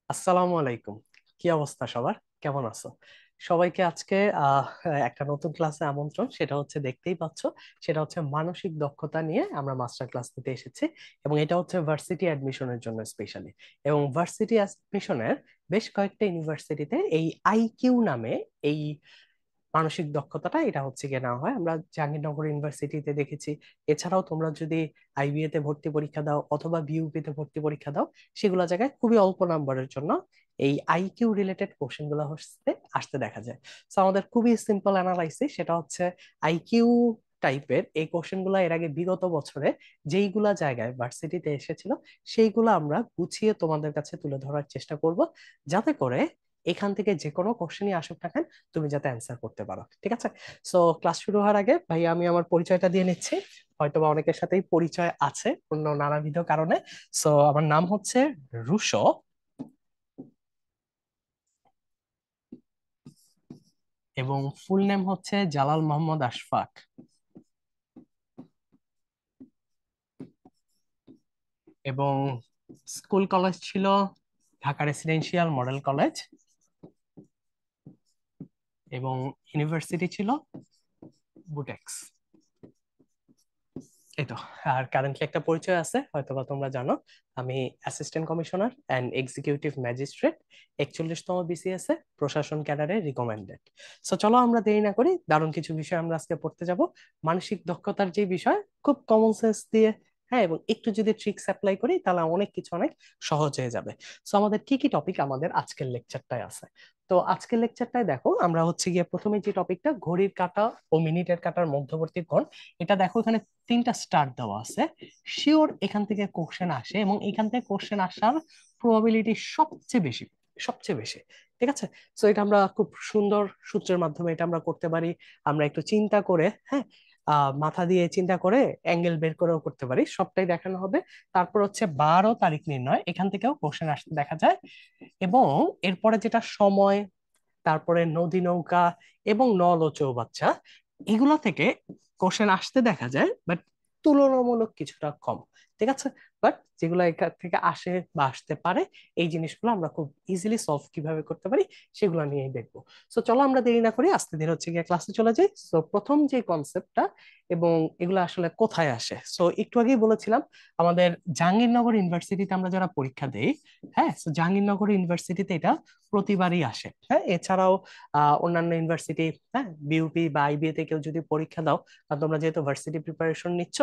আসসালামু আলাইকুম। কি অবস্থা সবার? কেমন আছো? সবাইকে আজকে একটা নতুন ক্লাসে আমন্ত্রণ। সেটা হচ্ছে দেখতেই পাচ্ছ, সেটা হচ্ছে মানসিক দক্ষতা নিয়ে আমরা মাস্টার ক্লাস নিতে এসেছি। এবং এটা হচ্ছে ভার্সিটি অ্যাডমিশনের জন্য স্পেশালি। এবং ভার্সিটি অ্যাডমিশনের বেশ কয়েকটা ইউনিভার্সিটিতে এই আইকিউ নামে এই মানসিক দক্ষতাটা এটা হচ্ছে গিয়ে নেওয়া হয়। আমরা জাহাঙ্গীরনগর ইউনিভার্সিটিতে দেখেছি। এছাড়াও তোমরা যদি আইবিএ তে ভর্তি পরীক্ষা দাও অথবা বিইউপি তে ভর্তি পরীক্ষা দাও, সেগুলো জায়গায় খুবই অল্প নাম্বারের জন্য এই আইকিউ রিলেটেড কোশ্চেন গুলো হচ্ছে আসতে দেখা যায়। তো আমাদের খুবই সিম্পল অ্যানালাইসিস সেটা হচ্ছে আইকিউ টাইপের এই কোশ্চেন গুলো এর আগে বিগত বছরে যেইগুলা জায়গায় ভার্সিটিতে এসেছিল সেইগুলো আমরা গুছিয়ে তোমাদের কাছে তুলে ধরার চেষ্টা করব, যাতে করে এখান থেকে যে কোনো কোশ্চেনই আসুক না কেন তুমি যাতে অ্যান্সার করতে পারো। ঠিক আছে? সো ক্লাস শুরু হওয়ার আগে ভাই আমি আমার পরিচয়টা দিয়ে নিচ্ছি। হয়তোবা অনেকের সাথেই পরিচয় আছে অন্য নানাবিধ কারণে। সো আমার নাম হচ্ছে রুশো, এবং ফুল নেম হচ্ছে জালাল মোহাম্মদ আশফাক। এবং স্কুল কলেজ ছিল ঢাকা রেসিডেন্সিয়াল মডেল কলেজ, এবং ইউনিভার্সিটি ছিল বুটেক্স। এই তো। আর কারেন্টলি একটা পরিচয় আছে, হয়তোবা তোমরা জানো, আমি assistant commissioner and executive magistrate 41তম বিসিএস এ প্রশাসন ক্যাডারে রিকমেন্ডেড। সো চলো আমরা দেরি না করি, দারুণ কিছু বিষয় আমরা আজকে পড়তে যাব। মানসিক দক্ষতার যে বিষয়, খুব কমন সেন্স দিয়ে, হ্যাঁ, এবং একটু যদি ট্রিক্স অ্যাপ্লাই করি তাহলে অনেক কিছু অনেক সহজ হয়ে যাবে। সো আমাদের কি কি টপিক আমাদের আজকের লেকচারটায় আছে? তো আজকের লেকচারটায় দেখো আমরা হচ্ছে গিয়ে প্রথমে যে টপিকটা ঘড়ির কাঁটা ও মিনিটের কাঁটার মধ্যবর্তী কোণ, এটা দেখো এখানে 3টা স্টার দেওয়া আছে। শিওর এখান থেকে কোশ্চেন আসে এবং এখান থেকে কোশ্চেন আসার প্রবাবিলিটি সবচেয়ে বেশি, সবচেয়ে বেশি। ঠিক আছে? তো এটা আমরা খুব সুন্দর সূত্রের মাধ্যমে এটা আমরা করতে পারি। আমরা একটু চিন্তা করে, হ্যাঁ, মাথা দিয়ে চিন্তা করে অ্যাঙ্গেল বের করেও করতে পারি, সবটাই দেখানো হবে। তারপর হচ্ছে 12 তারিখ নির্ণয়, এখান থেকেও কোশ্চেন আসতে দেখা যায়। এবং এরপরে যেটা সময়, তারপরে নদী নৌকা এবং নল ও চৌবাচ্চা, এগুলো থেকে কোশ্চেন আসতে দেখা যায়, বাট তুলনামূলক কিছুটা কম। ঠিক আছে? বাট যেগুলো এখান থেকে আসে বা আসতে পারে, এই জিনিসগুলো আমরা খুব ইজিলি সলভ কিভাবে করতে পারি সেগুলো নিয়েই দেখবো। সো চলো আমরা দেরি না করি আস্তে ধীরে হচ্ছে গিয়ে ক্লাসে চলে যাই। সো প্রথম যে কনসেপ্টটা, এবং এগুলো আসলে কোথায় আসে, সো একটু আগেই বলেছিলাম আমাদের জাহাঙ্গীরনগর ইউনিভার্সিটিতে আমরা যারা পরীক্ষা দেই, হ্যাঁ, সো জাহাঙ্গীরনগর ইউনিভার্সিটিতে এটা প্রতিবারই আসে। হ্যাঁ, এছাড়াও অন্যান্য ইউনিভার্সিটি, হ্যাঁ, বিইউপি বা আইবিএ তে কেউ যদি পরীক্ষা দাও, কারণ তোমরা যেহেতু ভার্সিটি প্রিপারেশন নিচ্ছ,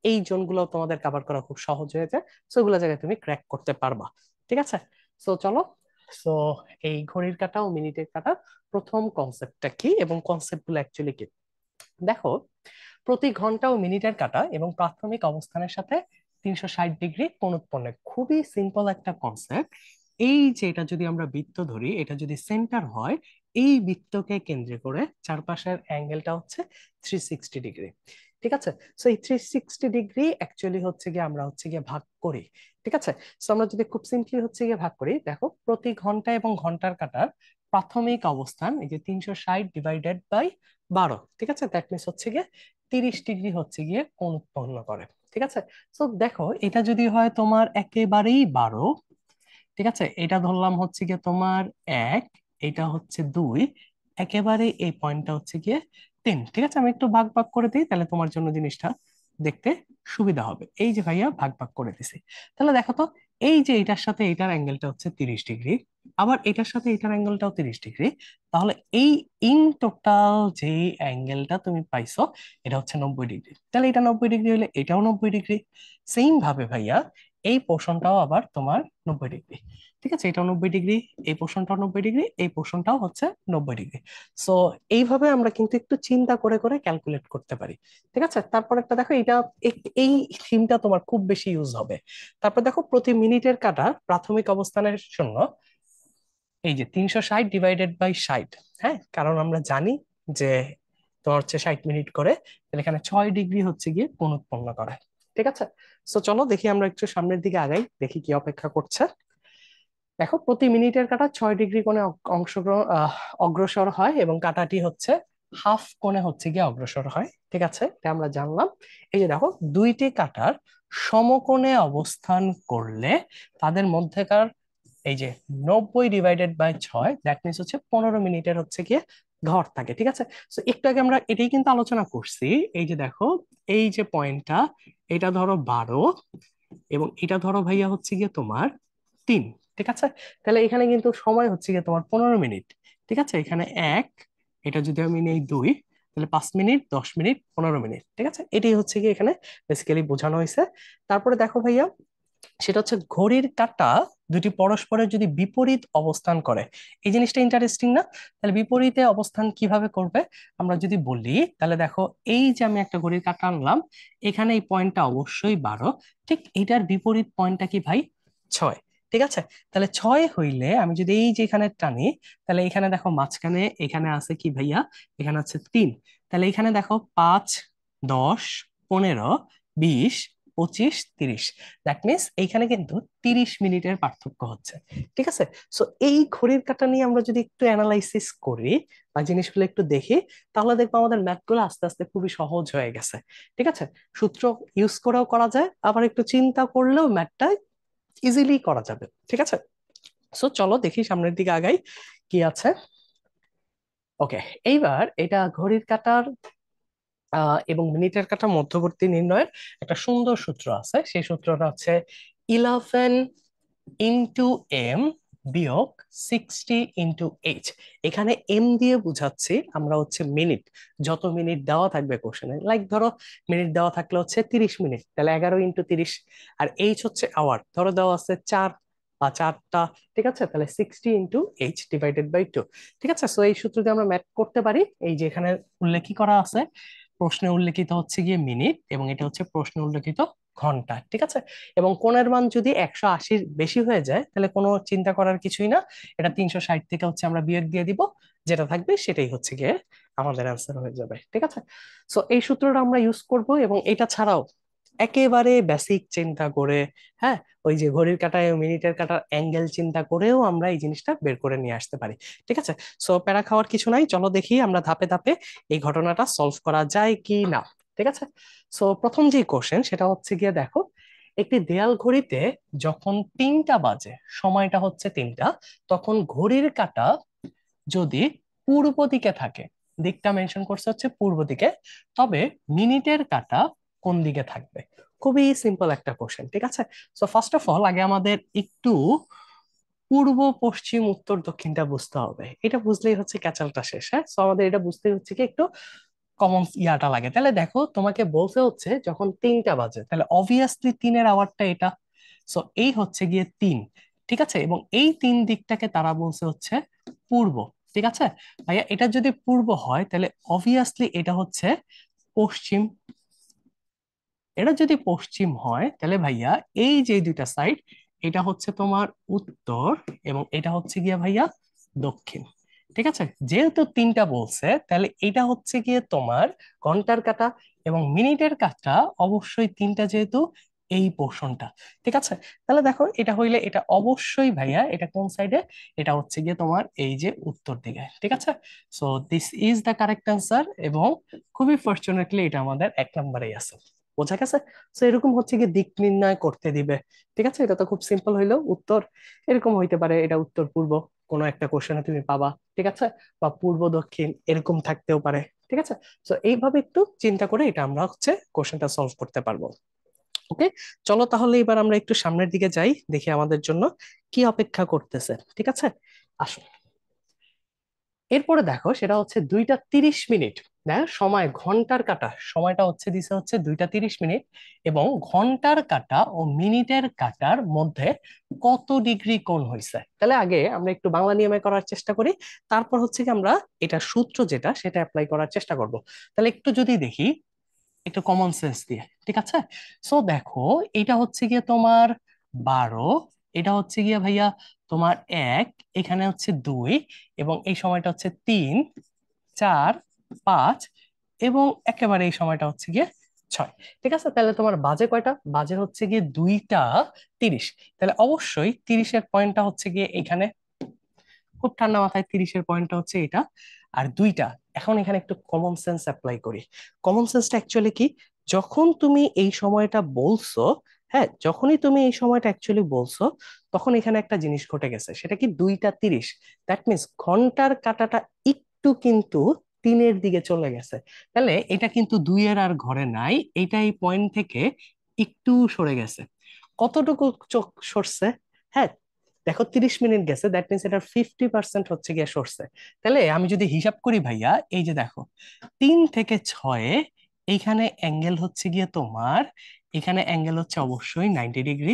এই জোনগুলো তোমাদের কভার করা খুব সহজ হয়ে যায়। সো ওগুলো জায়গায় তুমি ক্র্যাক করতে পারবা। ঠিক আছে? সো চলো। সো এই ঘড়ির কাঁটা ও মিনিটের কাঁটা প্রথম কনসেপ্টটা কি এবং কনসেপ্ট গুলো অ্যাকচুয়ালি কি, দেখো, প্রতি ঘন্টা ও মিনিটের কাঁটা এবং প্রাথমিক অবস্থানের সাথে 360 ডিগ্রি কোণ উৎপন্ন। খুবই সিম্পল একটা কনসেপ্ট। এই যে এটা যদি আমরা বৃত্ত ধরি, এটা যদি সেন্টার হয়, এই বৃত্তকে কেন্দ্র করে চারপাশের অ্যাঙ্গেলটা হচ্ছে 360 ডিগ্রি। ঠিক আছে? সো এই 360 ডিগ্রি অ্যাকচুয়ালি হচ্ছে গিয়ে আমরা হচ্ছে গিয়ে ভাগ করি। ঠিক আছে? সো আমরা যদি খুব সিম্পলি হচ্ছে গিয়ে ভাগ করি, দেখো প্রতি ঘন্টা এবং ঘন্টার কাঁটার প্রাথমিক অবস্থান এই যে 360 ডিভাইডেড বাই 12। ঠিক আছে? দ্যাট মিনস হচ্ছে গিয়ে 30 ডিগ্রি হচ্ছে গিয়ে কোণ উৎপন্ন করে। ঠিক আছে? সো দেখো এটা যদি হয় তোমার একেবারেই 12, ঠিক আছে, এটা ধরলাম হচ্ছে গিয়ে তোমার 1, এটা হচ্ছে 2, একেবারে এই পয়েন্টটা হচ্ছে গিয়ে 3। ঠিক আছে? আমি একটু ভাগ ভাগ করে দিই, তাহলে তোমার জন্য জিনিসটা দেখতে সুবিধা হবে। এই যে ভাইয়া ভাগ ভাগ করে দিছি, তাহলে দেখো তো, এই যে এটার সাথে এটার অ্যাঙ্গেলটা হচ্ছে 30 ডিগ্রি, আবার এটার সাথে এটার অ্যাঙ্গেলটাও 30 ডিগ্রি। তাহলে এই ইন টোটাল যে অ্যাঙ্গেলটা তুমি পাইছো, এটা হচ্ছে 90 ডিগ্রি। তাহলে এটা 90 ডিগ্রি হলে এটাও 90 ডিগ্রি। সেম ভাবে ভাইয়া এই পোর্শনটাও আবার তোমার 90 ডিগ্রি। ঠিক আছে? এটাও 90 ডিগ্রি, এই পোর্শনটাও 90 ডিগ্রি, এই পোর্শনটাও হচ্ছে 90 ডিগ্রি। সো এইভাবে আমরা কিন্তু একটু চিন্তা করে করে ক্যালকুলেট করতে পারি। ঠিক আছে? তারপর একটা দেখো, এটা এই থিমটা তোমার খুব বেশি ইউজ হবে। তারপর দেখো প্রতি মিনিটের কাটা প্রাথমিক অবস্থানের জন্য এই যে 360 ডিভাইডেড বাই 60। হ্যাঁ, কারণ আমরা জানি যে তোমার হচ্ছে 60 মিনিট করে, তাহলে এখানে 6 ডিগ্রি হচ্ছে গিয়ে কোণ উৎপন্ন করে। ঠিক আছে? সো চলো দেখি আমরা একটু সামনের দিকে আগাই, দেখি কি অপেক্ষা করছে। দেখো প্রতি মিনিটের কাঁটা 6 ডিগ্রি কোণে অংশগ্রহণ অগ্রসর হয় এবং কাঁটাটি হচ্ছে হাফ কোণে হচ্ছে গিয়ে অগ্রসর হয়। ঠিক আছে? এটা আমরা জানলাম। এই যে দেখো দুইটি কাঁটার সমকোণে অবস্থান করলে তাদের মধ্যেকার এই যে 90/6, দ্যাট মিনস হচ্ছে 15 মিনিটের হচ্ছে গিয়ে ঘর থাকে, ঠিক আছে। তো একটু আগে আমরা এটাই কিন্তু আলোচনা করছি। এই যে দেখো, এই যে পয়েন্টটা, এটা ধরো 12 এবং এটা ধরো ভাইয়া হচ্ছে গিয়ে তোমার 3, ঠিক আছে। তাহলে এখানে কিন্তু সময় হচ্ছে গিয়ে তোমার 15 মিনিট, ঠিক আছে। এখানে এক, এটা যদি আমি নেই 2, তাহলে 5 মিনিট, 10 মিনিট, 15 মিনিট, ঠিক আছে। এটাই হচ্ছে গিয়ে এখানে বেসিক্যালি বোঝানো হয়েছে। তারপরে দেখো ভাইয়া, সেটা হচ্ছে ঘড়ির কাঁটা দুটি পরস্পরের যদি বিপরীত অবস্থান করে, এই জিনিসটা ইন্টারেস্টিং না? তাহলে বিপরীতে অবস্থান কিভাবে করবে আমরা যদি বলি, তাহলে দেখো এই যে আমি একটা ঘড়ির কাঁটা আনলাম, এখানে এই পয়েন্টটা অবশ্যই 12, ঠিক এটার বিপরীত পয়েন্টটা কি ভাই? 6, ঠিক আছে। তাহলে 6 হইলে আমি যদি এই যে এখানে টানি, তাহলে এখানে দেখো মাঝখানে এখানে আছে কি ভাইয়া? এখানে আছে 3। তাহলে এখানে দেখো 5, 10, 15, 20, 25, 30, দ্যাট মিনস এইখানে কিন্তু 30 মিনিটের পার্থক্য হচ্ছে, ঠিক আছে। সো এই ঘড়ির কাঁটা নিয়ে আমরা যদি একটু অ্যানালাইসিস করি বা জিনিসগুলো একটু দেখি, তাহলে দেখবো আমাদের ম্যাথগুলো আস্তে আস্তে খুবই সহজ হয়ে গেছে, ঠিক আছে। সূত্র ইউজ করেও করা যায়, আবার একটু চিন্তা করলেও ম্যাথটা ইজিলি করা যাবে, ঠিক আছে। সো চলো দেখি সামনের দিকে আগাই কি আছে। ওকে, এইবার এটা ঘড়ির কাঁটার এবং মিনিটের কাঁটা মধ্যবর্তী নির্ণয়ের একটা সুন্দর সূত্র আছে। সেই সূত্রটা হচ্ছে 11 × m বিয়োগ 60 × h। এখানে এম দিয়ে বুঝাচ্ছি আমরা হচ্ছে মিনিট, যত মিনিট দেওয়া থাকবে কোশ্চেনে, লাইক ধরো মিনিট দেওয়া থাকলে হচ্ছে 30 মিনিট, তাহলে 11 × 30। আর এইচ হচ্ছে আওয়ার, ধরো দেওয়া আছে 4 বা 4টা, ঠিক আছে। তাহলে 60 × h/2, ঠিক আছে। সো এই সূত্র দিয়ে আমরা ম্যাথ করতে পারি। এই যে এখানে উল্লেখ করা আছে, প্রশ্নে উল্লেখিত হচ্ছে গিয়ে মিনিট এবং এটা হচ্ছে প্রশ্নে উল্লেখিত ঘন্টা, ঠিক আছে। এবং কোণের মান যদি 180-র বেশি হয়ে যায়, তাহলে কোনো চিন্তা করার কিছুই না, এটা 360 থেকে হচ্ছে আমরা বিয়োগ দিয়ে দিব, যেটা থাকবে সেটাই হচ্ছে গিয়ে আমাদের অ্যান্সার হয়ে যাবে, ঠিক আছে। সো এই সূত্রটা আমরা ইউজ করব এবং এটা ছাড়াও একেবারে বেসিক চিন্তা করে, হ্যাঁ, ওই যে ঘড়ির কাঁটায় মিনিটের কাঁটার অ্যাঙ্গেল চিন্তা করেও আমরা এই জিনিসটা বের করে নিয়ে আসতে পারি, ঠিক আছে। সো প্যারা খাওয়ার কিছু নাই, চলো দেখি আমরা ধাপে ধাপে এই ঘটনাটা সলভ করা যায় কি না, ঠিক আছে। সো প্রথম যে কোশ্চেন সেটা হচ্ছে গিয়ে দেখো, একটি দেয়াল ঘড়িতে যখন 3টা বাজে, সময়টা হচ্ছে 3টা, তখন ঘড়ির কাঁটা যদি পূর্ব দিকে থাকে, দিকটা মেনশন করছে হচ্ছে পূর্ব দিকে, তবে মিনিটের কাঁটা কোন দিকে থাকবে? খুবই সিম্পল একটা কোশ্চেন, ঠিক আছে। সো ফার্স্ট অফ অল আগে আমাদের একটু পূর্ব, পশ্চিম, উত্তর, দক্ষিণটা বুঝতে হবে। এটা বুঝলেই হচ্ছে ক্যাচালটা শেষ, হ্যাঁ। সো আমাদের এটা বুঝতে হচ্ছে কি একটু কমন ইয়াটা লাগে। তাহলে দেখো তোমাকে বলতে হচ্ছে যখন 3টা বাজে, তাহলে অবভিয়াসলি 3-এর আওয়ারটা এটা। সো এই হচ্ছে গিয়ে 3, ঠিক আছে। এবং এই 3 দিকটাকে তারা বলছে হচ্ছে পূর্ব, ঠিক আছে। ভাইয়া এটা যদি পূর্ব হয়, তাহলে অবভিয়াসলি এটা হচ্ছে পশ্চিম। এটা যদি পশ্চিম হয়, তাহলে ভাইয়া এই যে দুইটা সাইড, এটা হচ্ছে তোমার উত্তর এবং এটা হচ্ছে গিয়া ভাইয়া দক্ষিণ, ঠিক আছে। যেহেতু 3টা বলছে, তাহলে এটা হচ্ছে গিয়ে তোমার ঘন্টার কাঁটা এবং মিনিটের কাঁটা অবশ্যই 3টা, যেহেতু এই পোর্শনটা, ঠিক আছে। তাহলে দেখো এটা হইলে এটা অবশ্যই ভাইয়া এটা কোন সাইডে? এটা হচ্ছে গিয়ে তোমার এই যে উত্তর দিকে, ঠিক আছে। So this is the correct answer এবং খুবই ফর্চুনেটলি এটা আমাদের 1 নম্বরেই আছে। বোঝা গেছে? তো এরকম হচ্ছে কি দিক নির্ণয় করতে দিবে, ঠিক আছে। এটা তো খুব সিম্পল হইলো, উত্তর এরকম হইতে পারে, এটা উত্তর পূর্ব কোনো একটা কোশ্চেনে তুমি পাবা, ঠিক আছে। বা পূর্ব দক্ষিণ এরকম থাকতেও পারে, ঠিক আছে। তো এইভাবে একটু চিন্তা করে এটা আমরা হচ্ছে কোশ্চেনটা সলভ করতে পারবো। ওকে, চলো তাহলে এবার আমরা একটু সামনের দিকে যাই, দেখি আমাদের জন্য কি অপেক্ষা করতেছে, ঠিক আছে। আসো, এরপরে দেখো সেটা হচ্ছে 2টা 30 মিনিট। দেখ সময়, ঘন্টার কাঁটা সময়টা হচ্ছে দিছে হচ্ছে 2টা 30 মিনিট, এবং ঘন্টার কাঁটা ও মিনিটের কাঁটার মধ্যে কত ডিগ্রি কোণ হয়েছে। তাহলে আগে আমরা একটু বাংলা নিয়মে করার চেষ্টা করি, তারপর হচ্ছে কি আমরা এটা সূত্র যেটা সেটা অ্যাপ্লাই করার চেষ্টা করব। তাহলে একটু যদি দেখি একটু কমন সেন্স দিয়ে, ঠিক আছে। সো দেখো এটা হচ্ছে গিয়ে তোমার 12, এটা হচ্ছে গিয়ে ভাইয়া তোমার 1, এখানে হচ্ছে 2 এবং এই সময়টা হচ্ছে 3, 4, 5 এবং একেবারে এই সময়টা হচ্ছে গিয়ে 6, ঠিক আছে। তাহলে তোমার বাজে কয়টা? বাজে হচ্ছে গিয়ে 2টা 30। তাহলে অবশ্যই 30-এর পয়েন্টটা হচ্ছে গিয়ে এখানে, খুব ঠান্ডা মাথায় 30-এর পয়েন্টটা হচ্ছে এটা। আর 2টা, এখন এখানে একটু কমন সেন্স অ্যাপ্লাই করি। কমন সেন্সটা অ্যাকচুয়ালি কি, যখন তুমি এই সময়টা বলছো, হ্যাঁ, যখনই তুমি এই সময়টা অ্যাকচুয়ালি বলছো তখন এখানে একটা জিনিস ঘটে গেছে, সেটা কি 2টা 30। দ্যাট মিনস ঘন্টার কাঁটাটা একটু কিন্তু 3-এর দিকে চলে গেছে। তাহলে এটা কিন্তু 2-এর আর ঘরে নাই, এটা এই পয়েন্ট থেকে একটু সরে গেছে। কতটুকু চোখ সরছে? হ্যাঁ, দেখো 30 মিনিট গেছে, দ্যাট মিনস এটা 50% হচ্ছে গিয়ে সরছে। তাহলে আমি যদি হিসাব করি ভাইয়া, এই যে দেখো 3 থেকে 6-এ এইখানে অ্যাঙ্গেল হচ্ছে গিয়ে তোমার, এখানে অ্যাঙ্গেল হচ্ছে অবশ্যই 90 ডিগ্রি,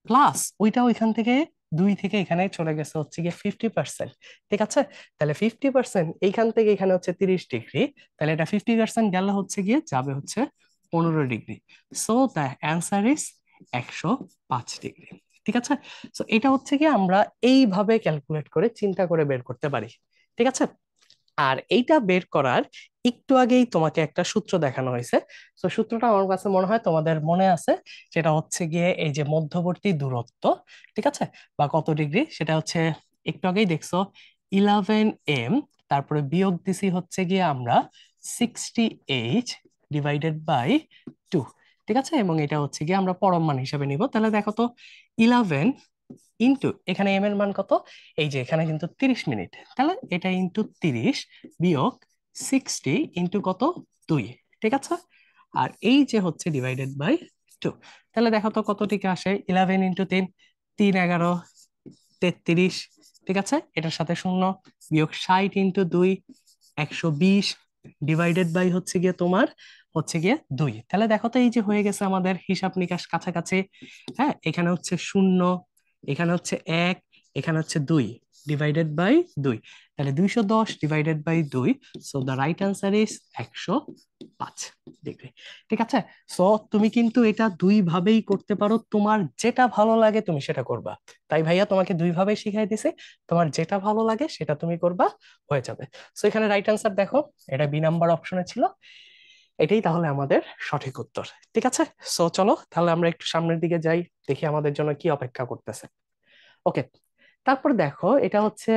প্লাস ওইটা ওইখান থেকে 2 থেকে এখানে চলে গেছে হচ্ছে গিয়ে 50%। ঠিক আছে, তাহলে 50% এইখান থেকে এখানে হচ্ছে 30 ডিগ্রি, তাহলে এটা 50% গেলে হচ্ছে গিয়ে যাবে হচ্ছে 15 degree. So the answer is 105 degree. ঠিক আছে, সো এটা হচ্ছে কি আমরা এইভাবে ক্যালকুলেট করে চিন্তা করে বের করতে পারি। ঠিক আছে, আর এইটা বের করার একটু আগেই তোমাকে একটা সূত্র দেখানো হয়েছে। তো সূত্রটা আমার কাছে মনে হয় তোমাদের মনে আছে, সেটা হচ্ছে গিয়ে এই যে মধ্যবর্তী দূরত্ব, ঠিক আছে, বা কত ডিগ্রি, সেটা হচ্ছে একটু আগেই দেখছো 11 m, তারপরে বিয়োগ দিছি হচ্ছে গিয়ে আমরা 68/2। ঠিক আছে, এবং এটা হচ্ছে গিয়ে আমরা পরম মান হিসাবে নিব। তাহলে দেখো তো 11 ইন্টু এখানে এম এর মান কত, এই যে এখানে কিন্তু 30 মিনিট, তাহলে এটা ইন্টু 30 বিয়োগ 60 ইন্টু কত, 2। ঠিক আছে, আর এই যে হচ্ছে ডিভাইডেড বাই 2। তাহলে দেখো তো কত টিকে আসে, 11 ইন্টু 3, 3 11 33। ঠিক আছে, এটার সাথে শূন্য, বিয়োগ 60 ইন্টু 2, 120, ডিভাইডেড বাই হচ্ছে গিয়ে তোমার হচ্ছে গিয়ে 2। তাহলে দেখো তো এই যে হয়ে গেছে আমাদের হিসাব নিকাশ কাছাকাছি। হ্যাঁ, এখানে হচ্ছে শূন্য, এখানে হচ্ছে 1, এখানে হচ্ছে 2, ডিভাইডেড বাই 2। তাহলে 210 divided by 2, so the right answer is 105 degree. ঠিক আছে, সো তুমি কিন্তু এটা দুই ভাবেই করতে পারো, তোমার যেটা ভালো লাগে তুমি সেটা করবা। তাই ভাইয়া তোমাকে দুই ভাবে শিখাই দিছে, তোমার যেটা ভালো লাগে সেটা তুমি করবা, হয়ে যাবে। সো এখানে রাইট অ্যান্সার দেখো, এটা বি নাম্বার অপশনে ছিল, এটাই তাহলে আমাদের সঠিক উত্তর। ঠিক আছে, সো চলো তাহলে আমরা একটু সামনের দিকে যাই, দেখি আমাদের জন্য কি অপেক্ষা করতেছে। ওকে, তারপর দেখো এটা হচ্ছে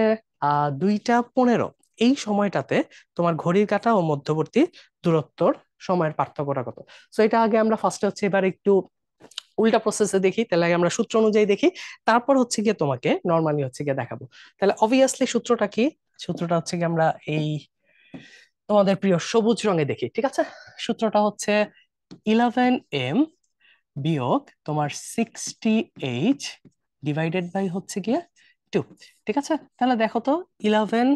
2টা 15। এই সময়টাতে তোমার ঘড়ির কাঁটা ও মধ্যবর্তী দূরত্বর সময়ের পার্থক্যটা কত। সো এটা আগে আমরা ফার্স্টে হচ্ছে এবার একটু উল্টা প্রসেসে দেখি, তাহলে আগে আমরা সূত্র অনুযায়ী দেখি, তারপর হচ্ছে গিয়ে তোমাকে নর্মালি হচ্ছে গিয়ে দেখাবো। তাহলে অবভিয়াসলি সূত্রটা কি, সূত্রটা হচ্ছে কি আমরা এই তোমাদের প্রিয় সবুজ রঙে দেখি। ঠিক আছে, সূত্রটা হচ্ছে 11 m বিয়োগ তোমার 60h ডিভাইডেড বাই হচ্ছে গিয়ে 2। ঠিক আছে, তাহলে দেখো তো 11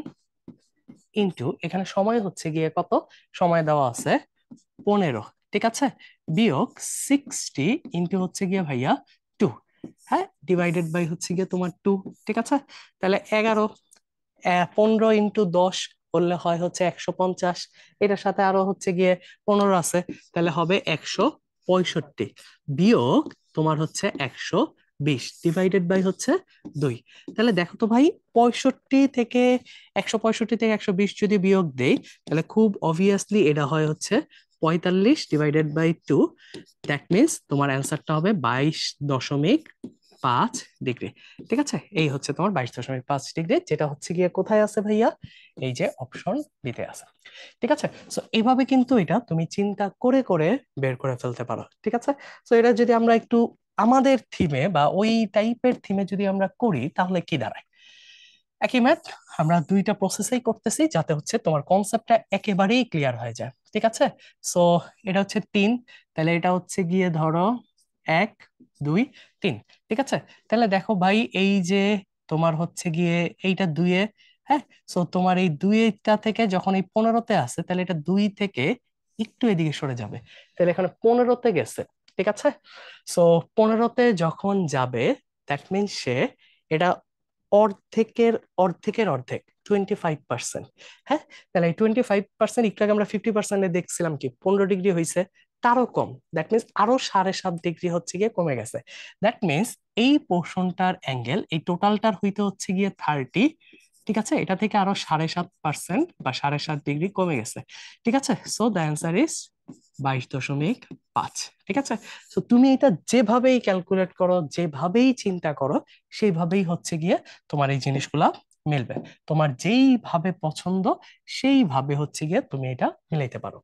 ইন্টু এখানে সময় হচ্ছে গিয়ে কত, সময় দেওয়া আছে 15। ঠিক আছে, বিয়োগ 60 ইন্টু হচ্ছে গিয়ে ভাইয়া 2। হ্যাঁ, ডিভাইডেড বাই হচ্ছে গিয়ে তোমার 2। ঠিক আছে, তাহলে 11, 15 ইন্টু 10 করলে হয় হচ্ছে 150, এটার সাথে আরো হচ্ছে গিয়ে 15 আছে, তাহলে হবে 165, বিয়োগ তোমার হচ্ছে 120, ডিভাইডেড বাই হচ্ছে 2। তাহলে দেখো তো ভাই, 165 থেকে 120 যদি বিয়োগ দেই, তাহলে খুব অবভিয়াসলি এটা হয় হচ্ছে 45 ডিভাইডেড বাই 2। দ্যাট মিনস তোমার অ্যান্সারটা হবে 22.5 ডিগ্রি। ঠিক আছে, এই হচ্ছে তোমার 22.5 ডিগ্রি, যেটা হচ্ছে গিয়ে কোথায় আছে ভাইয়া, এই যে অপশন বিতে আছে। ঠিক আছে, সো এইভাবে কিন্তু এটা তুমি চিন্তা করে করে বের করে ফেলতে পারো। ঠিক আছে, সো এটা যদি আমরা একটু আমাদের থিমে বা ওই টাইপের থিমে যদি আমরা করি তাহলে কি দাঁড়ায়, একই ম্যাথ আমরা 2টা প্রসেসেই করতেছি, যাতে হচ্ছে তোমার কনসেপ্টটা একেবারেই ক্লিয়ার হয়ে যায়। ঠিক আছে, সো এটা হচ্ছে 3, তাহলে এটা হচ্ছে গিয়ে ধরো 1 2 3। ঠিক আছে, তাহলে দেখো ভাই, এই যে তোমার হচ্ছে গিয়ে এইটা 2-এ, হ্যাঁ, সো তোমার এই 2-টা থেকে যখন এই 15-তে আছে, তাহলে এটা 2 থেকে একটু এদিকে সরে যাবে, তাহলে এখানে 15-তে গেছে। ঠিক আছে, সো 15-তে যখন যাবে, দ্যাট মিনস সে এটা অর্ধেকের অর্ধেকের অর্ধেক, 25%। হ্যাঁ, তাহলে এই 25%, একটু আগে আমরা 50%-এ দেখছিলাম কি 15 ডিগ্রি হয়েছে, তারও কম, দ্যাট মিনস আরো 7.5 ডিগ্রি হচ্ছে গিয়ে কমে গেছে। দ্যাট মিনস এই পোর্শনটার অ্যাঙ্গেল এই টোটালটার হইতে হচ্ছে গিয়ে 30। ঠিক আছে, এটা থেকে আরো 7.5% বা 7.5 ডিগ্রি কমে গেছে। ঠিক আছে, সো দ্য অ্যান্সার ইজ 22.5। ঠিক আছে, তো তুমি এটা যেভাবেই ক্যালকুলেট করো, যেভাবেই চিন্তা করো, সেইভাবেই হচ্ছে গিয়ে তোমার এই জিনিসগুলা মিলবে। তোমার যেইভাবে পছন্দ সেইভাবে হচ্ছে গিয়ে তুমি এটা মিলাইতে পারো।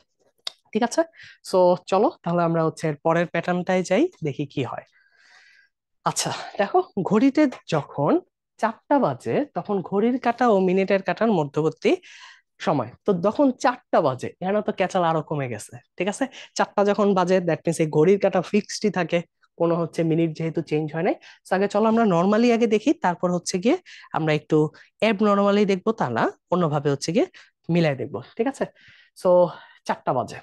ঠিক আছে। সো চলো তাহলে আমরা হচ্ছে এর পরের প্যাটার্নটায় যাই, দেখি কি হয়। আচ্ছা, দেখো, ঘড়িতে যখন 4টা বাজে তখন ঘড়ির কাঁটা ও মিনিটের কাঁটার মধ্যবর্তী সময়, তো যখন 4টা বাজে এখানে তো ক্যাচাল আরো কমে গেছে। ঠিক আছে, 4টা যখন বাজে দ্যাট মিনস এই ঘড়ির কাঁটা ফিক্সডই থাকে, কোনো হচ্ছে মিনিট যেহেতু চেঞ্জ হয় নাই। তো আগে চলো আমরা নর্মালি আগে দেখি, তারপর হচ্ছে গিয়ে আমরা একটু অ্যাব নর্মালি দেখবো, তা না অন্যভাবে হচ্ছে গিয়ে মিলাই দেখবো। ঠিক আছে, সো 4টা বাজে,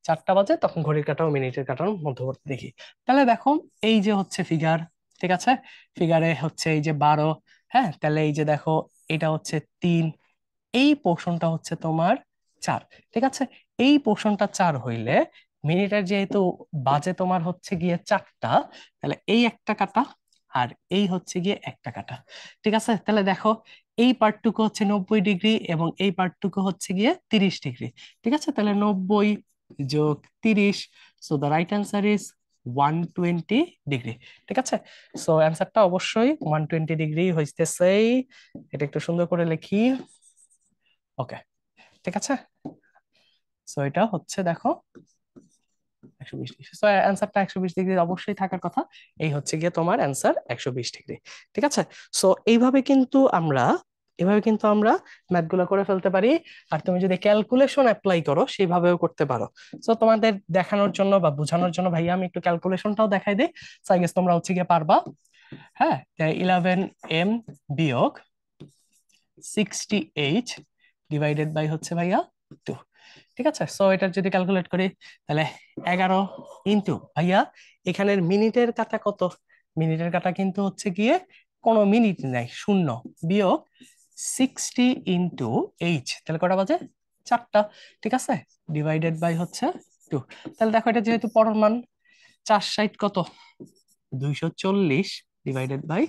4টা বাজে তখন ঘড়ির কাঁটা ও মিনিটের কাঁটার মধ্যবর্তী দেখি। তাহলে দেখো, এই যে হচ্ছে ফিগার, ঠিক আছে, ফিগারে হচ্ছে এই যে 12, হ্যাঁ, তাহলে এই যে দেখো এটা হচ্ছে 3, এই পোর্শনটা হচ্ছে তোমার 4। ঠিক আছে, এই পোর্শনটা 4 হইলে মিনিটের যেহেতু বাজে তোমার হচ্ছে গিয়ে 4টা, তাহলে এই একটা কাটা আর এই হচ্ছে গিয়ে একটা কাটা। ঠিক আছে, তাহলে দেখো এই পার্টটুকু হচ্ছে 90 ডিগ্রি এবং এই পার্টটুকু হচ্ছে গিয়ে 30 ডিগ্রি। ঠিক আছে, তাহলে 90 যোগ 30, so the right answer is 120 degree. ঠিক আছে, সো অ্যান্সারটা অবশ্যই 120 ডিগ্রি হইতেছে। এটা একটু সুন্দর করে লিখি। ওকে, ঠিক আছে, সো এটা হচ্ছে দেখো 120 ডিগ্রি, সো অ্যান্সারটা 120 ডিগ্রি অবশ্যই থাকার কথা। এই হচ্ছে গিয়ে তোমার অ্যান্সার 120 ডিগ্রি। ঠিক আছে, সো এভাবে কিন্তু আমরা ম্যাথ গুলো করে ফেলতে পারি। আর তুমি যদি ক্যালকুলেশন অ্যাপ্লাই করো সেইভাবেও করতে পারো। সো তোমাদের দেখানোর জন্য বা বোঝানোর জন্য ভাইয়া আমি একটু ক্যালকুলেশনটাও দেখাই দিই। সো আই গেস তোমরা হচ্ছে গিয়ে পারবা। হ্যাঁ, 11m বিয়োগ 68 ডিভাইডেড বাই হচ্ছে ভাইয়া 2। ঠিক আছে, সো এটা যদি ক্যালকুলেট করি তাহলে 11 ইন্টু ভাইয়া এখানের মিনিটের কাটা কত, মিনিটের কাটা কিন্তু হচ্ছে গিয়ে কোনো মিনিট নাই, শূন্য, বিয়োগ 60 ইন্টু 8, তাহলে কটা বাজে, 4টা। ঠিক আছে, ডিভাইডেড বাই হচ্ছে 2। তাহলে দেখো এটা যেহেতু পরমান, 4×60 কত, 240 ডিভাইডেড বাই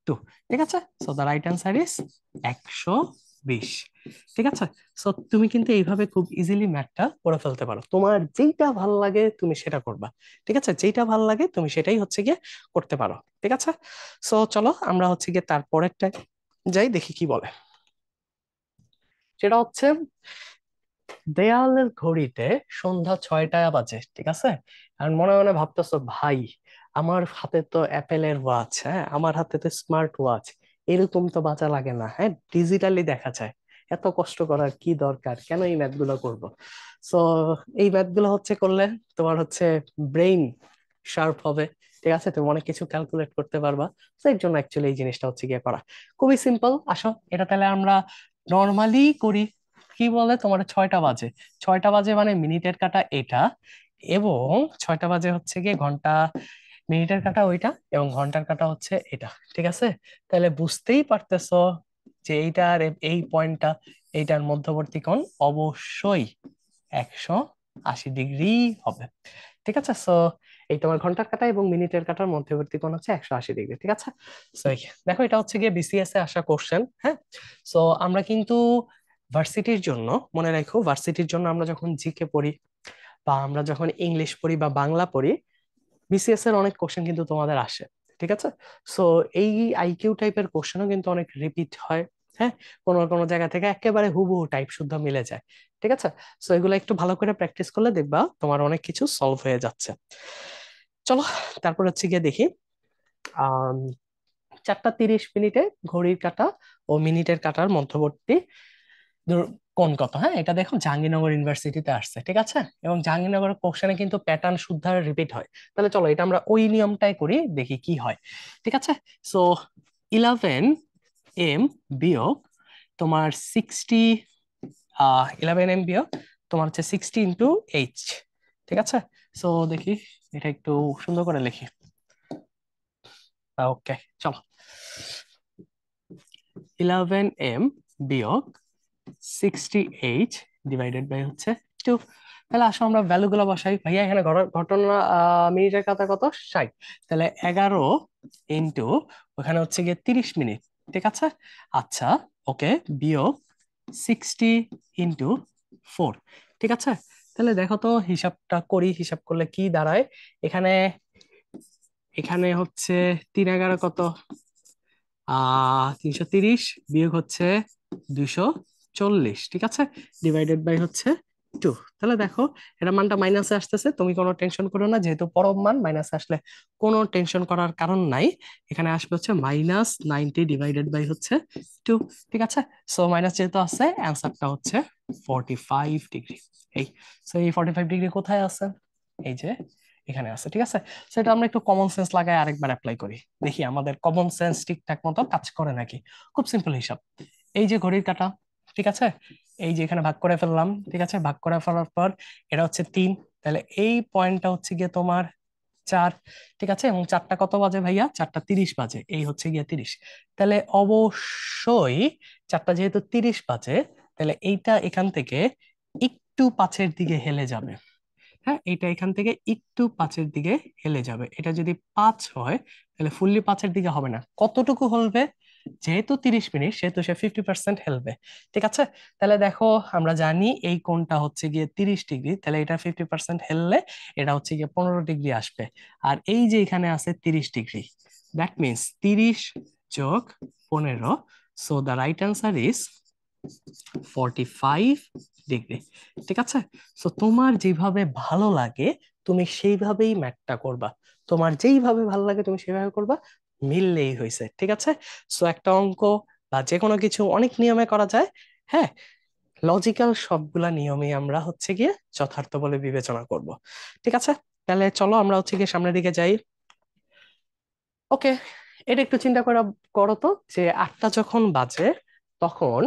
2। ঠিক আছে, so the right answer is 120। ঠিক আছে, সো তুমি কিন্তু এইভাবে খুব ইজিলি ম্যাথটা করে ফেলতে পারো, তোমার যেইটা ভাল লাগে তুমি সেটা করবা। ঠিক আছে, যেইটা ভাল লাগে তুমি সেটাই হচ্ছে গিয়ে করতে পারো। ঠিক আছে, সো চলো আমরা হচ্ছে গিয়ে তারপরেরটা যাই, দেখি কি বলে। সেটা হচ্ছে দেয়ালের ঘড়িতে সন্ধ্যা 6টা বাজে। ঠিক আছে, আর মনে মনে ভাবতেছো ভাই আমার হাতে তো অ্যাপেলের ওয়াচ, হ্যাঁ আমার হাতে তো স্মার্ট ওয়াচ, এরকম তো বাঁচা লাগে না, হ্যাঁ ডিজিটালি দেখা যায়, এত কষ্ট করার কি দরকার, কেন এই ম্যাথ গুলো করবো। সো এই ম্যাথ গুলো হচ্ছে করলে তোমার হচ্ছে ব্রেইন শার্প হবে। ঠিক আছে, তুমি অনেক কিছু ক্যালকুলেট করতে পারবা। তো এর জন্য অ্যাকচুয়ালি এই জিনিসটা হচ্ছে গিয়ে করা খুবই সিম্পল। আসো এটা তাহলে আমরা নর্মালি করি। কি বলে তোমার 6টা বাজে, 6টা বাজে মানে মিনিটের কাটা এটা, এবং 6টা বাজে হচ্ছে গিয়ে ঘন্টা, মিনিটের কাটা ওইটা এবং ঘন্টার কাটা হচ্ছে এটা। ঠিক আছে, তাহলে বুঝতেই পারতেছো যে এইটার এই পয়েন্টটা এইটার মধ্যবর্তী কোণ অবশ্যই 180 ডিগ্রি হবে। ঠিক আছে, সো এই তোমার ঘন্টার কাটা এবং মিনিটের কাটার মধ্যবর্তী কোণ হচ্ছে 180 ডিগ্রি। ঠিক আছে, সো দেখো এটা হচ্ছে গিয়ে বিসিএস এ আসা কোশ্চেন। হ্যাঁ, সো আমরা কিন্তু ভার্সিটির জন্য, মনে রাখো ভার্সিটির জন্য আমরা যখন জিকে পড়ি বা আমরা যখন ইংলিশ পড়ি বা বাংলা পড়ি, বিসিএস এর অনেক কোশ্চেন কিন্তু তোমাদের আসে। ঠিক আছে, সো এই আইকিউ টাইপের কোশ্চেনও কিন্তু অনেক রিপিট হয়। হ্যাঁ, কোনো কোনো জায়গা থেকে একেবারে হুবহু টাইপ শুদ্ধ মিলে যায়। ঠিক আছে, সো এগুলো একটু ভালো করে প্র্যাকটিস করলে দেখবা তোমার অনেক কিছু সলভ হয়ে যাচ্ছে। চলো তারপর হচ্ছে গিয়ে দেখি, আহ 4টা 30 মিনিটে ঘড়ির কাঁটা ও মিনিটের কাঁটার মধ্যবর্তী কোন কত। হ্যাঁ, এটা দেখো জাহাঙ্গীরনগর ইউনিভার্সিটিতে আসছে। ঠিক আছে, এবং জাহাঙ্গীরনগরের কোশ্চেনে কিন্তু প্যাটার্ন শুদ্ধ রিপিট হয়। তাহলে চলো এটা আমরা ওই নিয়মটাই করি, দেখি কি হয়। ঠিক আছে, সো 11m বিয়োগ তোমার 11m বিয়োগ তোমার হচ্ছে 60 ইন্টু 8। ঠিক আছে, সো দেখি এটা একটু সুন্দর করে লিখি। ওকে, চলো 11m বিয়োগ 68 ডিভাইডেড বাই হচ্ছে 2। তাহলে আসো আমরা ভ্যালু গুলো বসাই। ভাইয়া এখানে ঘটনা মিনিটের কাটা কত, 60, তাহলে 11 ইন্টু ওখানে হচ্ছে গিয়ে 30 মিনিট। ঠিক আছে, আচ্ছা, ওকে, বিয়োগ 60 ইন্টু 4। ঠিক আছে, তাহলে দেখো তো হিসাবটা করি, হিসাব করলে কি দাঁড়ায় এখানে। এখানে হচ্ছে 3×11 কত, 330, বিয়োগ হচ্ছে 240। ঠিক আছে, ডিভাইডেড বাই হচ্ছে টু। তাহলে দেখো এটা মানটা মাইনাসে আসতেছে, তুমি কোনো টেনশন করো না, যেহেতু পরম মান মাইনাসে আসলে কোনো টেনশন করার কারণ নাই। এখানে আসবে হচ্ছে -90 ডিভাইডেড বাই হচ্ছে 2। ঠিক আছে, সো মাইনাস যেহেতু আছে অ্যান্সারটা হচ্ছে 45 ডিগ্রি। এই সো এই 45 ডিগ্রি কোথায় আছে? এই যে এখানে আছে। ঠিক আছে, সেটা আমরা একটু কমন সেন্স লাগাই আরেকবার অ্যাপ্লাই করি, দেখি আমাদের কমন সেন্স ঠিকঠাক মতো কাজ করে নাকি। খুব সিম্পল হিসাব, এই যে ঘড়ির কাঁটা, ঠিক আছে, এই যে এখানে ভাগ করে ফেললাম। ঠিক আছে, ভাগ করে ফেলার পর এটা হচ্ছে 3, তাহলে এই পয়েন্টটা হচ্ছে গিয়ে তোমার 4। ঠিক আছে, এবং 4টা কত বাজে ভাইয়া? 4টা 30 বাজে, এই হচ্ছে গিয়ে 30। তাহলে অবশ্যই 4টা যেহেতু 30 বাজে, তাহলে এইটা এখান থেকে একটু পাঁচের দিকে হেলে যাবে। হ্যাঁ, এটা এখান থেকে একটু পাঁচের দিকে হেলে যাবে। এটা যদি 5 হয় তাহলে ফুললি পাঁচের দিকে হবে না, কতটুকু হলবে? যেহেতু 30 মিনিট সেহেতু সে 50% হেলবে। ঠিক আছে, তাহলে দেখো আমরা জানি এই কোণটা হচ্ছে গিয়ে 30 ডিগ্রি, তাহলে এটা 50% হেললে এটা হচ্ছে গিয়ে 15 ডিগ্রি আসবে। আর এই যে এখানে আছে 30 degree, that means 30 + 15, so the right answer is 45 degree. ঠিক আছে, সো তোমার যেভাবে ভালো লাগে তুমি সেইভাবেই ম্যাথটা করবা, তোমার যেইভাবে ভালো লাগে তুমি সেইভাবে করবা, মিললেই হয়েছে। ঠিক আছে, সো একটা অঙ্ক বা যে কোনো কিছু অনেক নিয়মে করা যায়। হ্যাঁ, লজিক্যাল সবগুলা নিয়মে আমরা হচ্ছে গিয়ে যথার্থ বলে বিবেচনা করব। ঠিক আছে, তাহলে চলো আমরা হচ্ছে গিয়ে সামনের দিকে যাই। ওকে, এটা একটু চিন্তা করে করো তো, যে 8টা যখন বাজে তখন,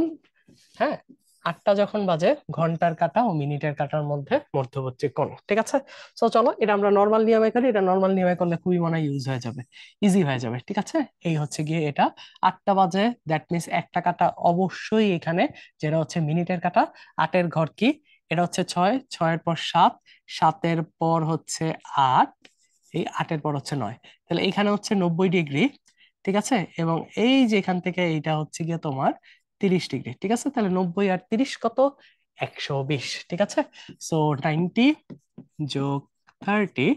হ্যাঁ, 8টা যখন বাজে ঘন্টার কাঁটা ও মিনিটের কাঁটার মধ্যে মধ্যবর্তী কোণ। ঠিক আছে, তো চলো এটা আমরা নর্মাল নিয়মে করি, এটা নর্মাল নিয়মে করলে খুবই মনে হয় ইউজ হয়ে যাবে, ইজি হয়ে যাবে। ঠিক আছে, এই হচ্ছে গিয়ে এটা 8টা বাজে, দ্যাট মিনস একটা কাঁটা অবশ্যই এখানে, যেটা হচ্ছে মিনিটের কাঁটা। 8-এর ঘর কি? এটা হচ্ছে 6, 6-এর পর 7, 7-এর পর হচ্ছে 8, এই 8-এর পর হচ্ছে 9, তাহলে এখানে হচ্ছে 90 ডিগ্রি। ঠিক আছে, এবং এই যে এখান থেকে এইটা হচ্ছে গিয়ে তোমার 30 ডিগ্রি। ঠিক আছে, তাহলে 90 আর 30 কত? 120। ঠিক আছে, সো 90 + 30,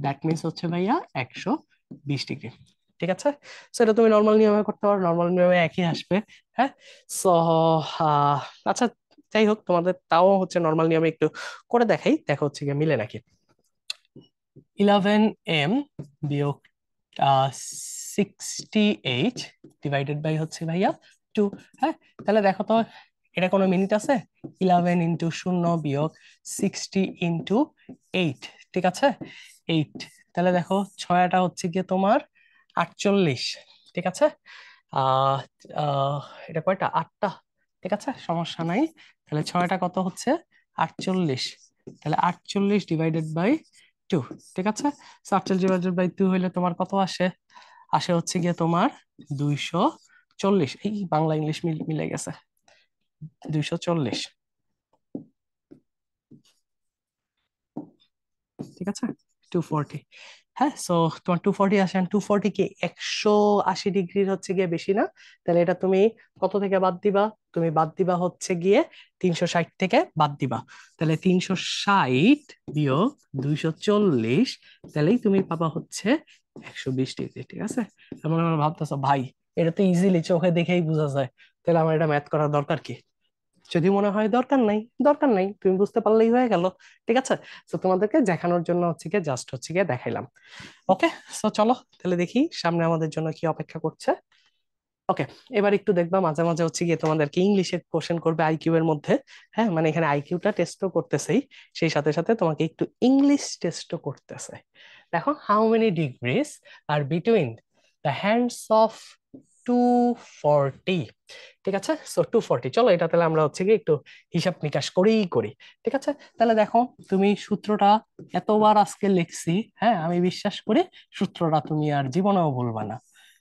দ্যাট মিনস হচ্ছে ভাইয়া 120 ডিগ্রি। ঠিক আছে, সো এটা তুমি নর্মাল নিয়মে করতে পারো, নর্মাল নিয়মে একই আসবে। হ্যাঁ, সো আচ্ছা, যাই হোক, তোমাদের তাও হচ্ছে নর্মাল নিয়মে একটু করে দেখাই, দেখো হচ্ছে গিয়ে মিলে নাকি। 11 m বিয়োগ 68 ডিভাইডেড বাই হচ্ছে ভাইয়া 2। হ্যাঁ, তাহলে দেখো তো এটা কোনো মিনিট আছে? 11 × 0 বিয়োগ 60 × 8। ঠিক আছে, 8, তাহলে দেখো ছয়টা হচ্ছে গিয়ে তোমার 48। ঠিক আছে, আহ আহ এটা কয়টা? 8টা। ঠিক আছে, সমস্যা নাই, তাহলে ছয়টা কত হচ্ছে? 48, তাহলে 48 ডিভাইডেড বাই 2। ঠিক আছে, 48 ডিভাইডেড বাই 2 হইলে তোমার কত আসে? আসে হচ্ছে গিয়ে তোমার 240। এই বাংলা ইংলিশ মিলে গেছে, 240। ঠিক আছে, 240। হ্যাঁ, সো তোমার 240 আসে, 240 কি 180 ডিগ্রির হচ্ছে গিয়ে বেশি না? তাহলে এটা তুমি কত থেকে বাদ দিবা? তুমি বাদ দিবা হচ্ছে গিয়ে 360 থেকে বাদ দিবা, তাহলে 360 বিয়োগ 240, তাহলেই তুমি পাবা হচ্ছে 120 ডিগ্রি। ঠিক আছে, তার মানে আমরা ভাবতেছো ভাই এটা তো ইজিলি চোখে দেখেই বোঝা যায়, তাহলে আমার এটা ম্যাথ করার দরকার কি? যদি মনে হয় দরকার নাই, দরকার নাই, তুমি বুঝতে পারলেই হয়ে গেল। ঠিক আছে, তো তোমাদেরকে দেখানোর জন্য হচ্ছে গিয়ে জাস্ট হচ্ছে গিয়ে দেখাইলাম। ওকে, সো চলো তাহলে দেখি সামনে আমাদের জন্য কি অপেক্ষা করছে। ওকে, এবার একটু দেখবা মাঝে মাঝে হচ্ছে গিয়ে তোমাদেরকে ইংলিশে কোশ্চেন করবে আইকিউ এর মধ্যে। হ্যাঁ, মানে এখানে আইকিউটা টেস্টও করতেছেই, সেই সাথে সাথে তোমাকে একটু ইংলিশ টেস্টও করতেছে। দেখো, how many degrees are between the hands of 240। ঠিক আছে, সো 240, চলো এটা তাহলে আমরা হচ্ছে কি একটু হিসাব নিকাশ করেই করি। ঠিক আছে, তাহলে দেখো তুমি সূত্রটা এতবার আজকে লিখছি, হ্যাঁ আমি বিশ্বাস করি সূত্রটা তুমি আর জীবনেও ভুলবা না।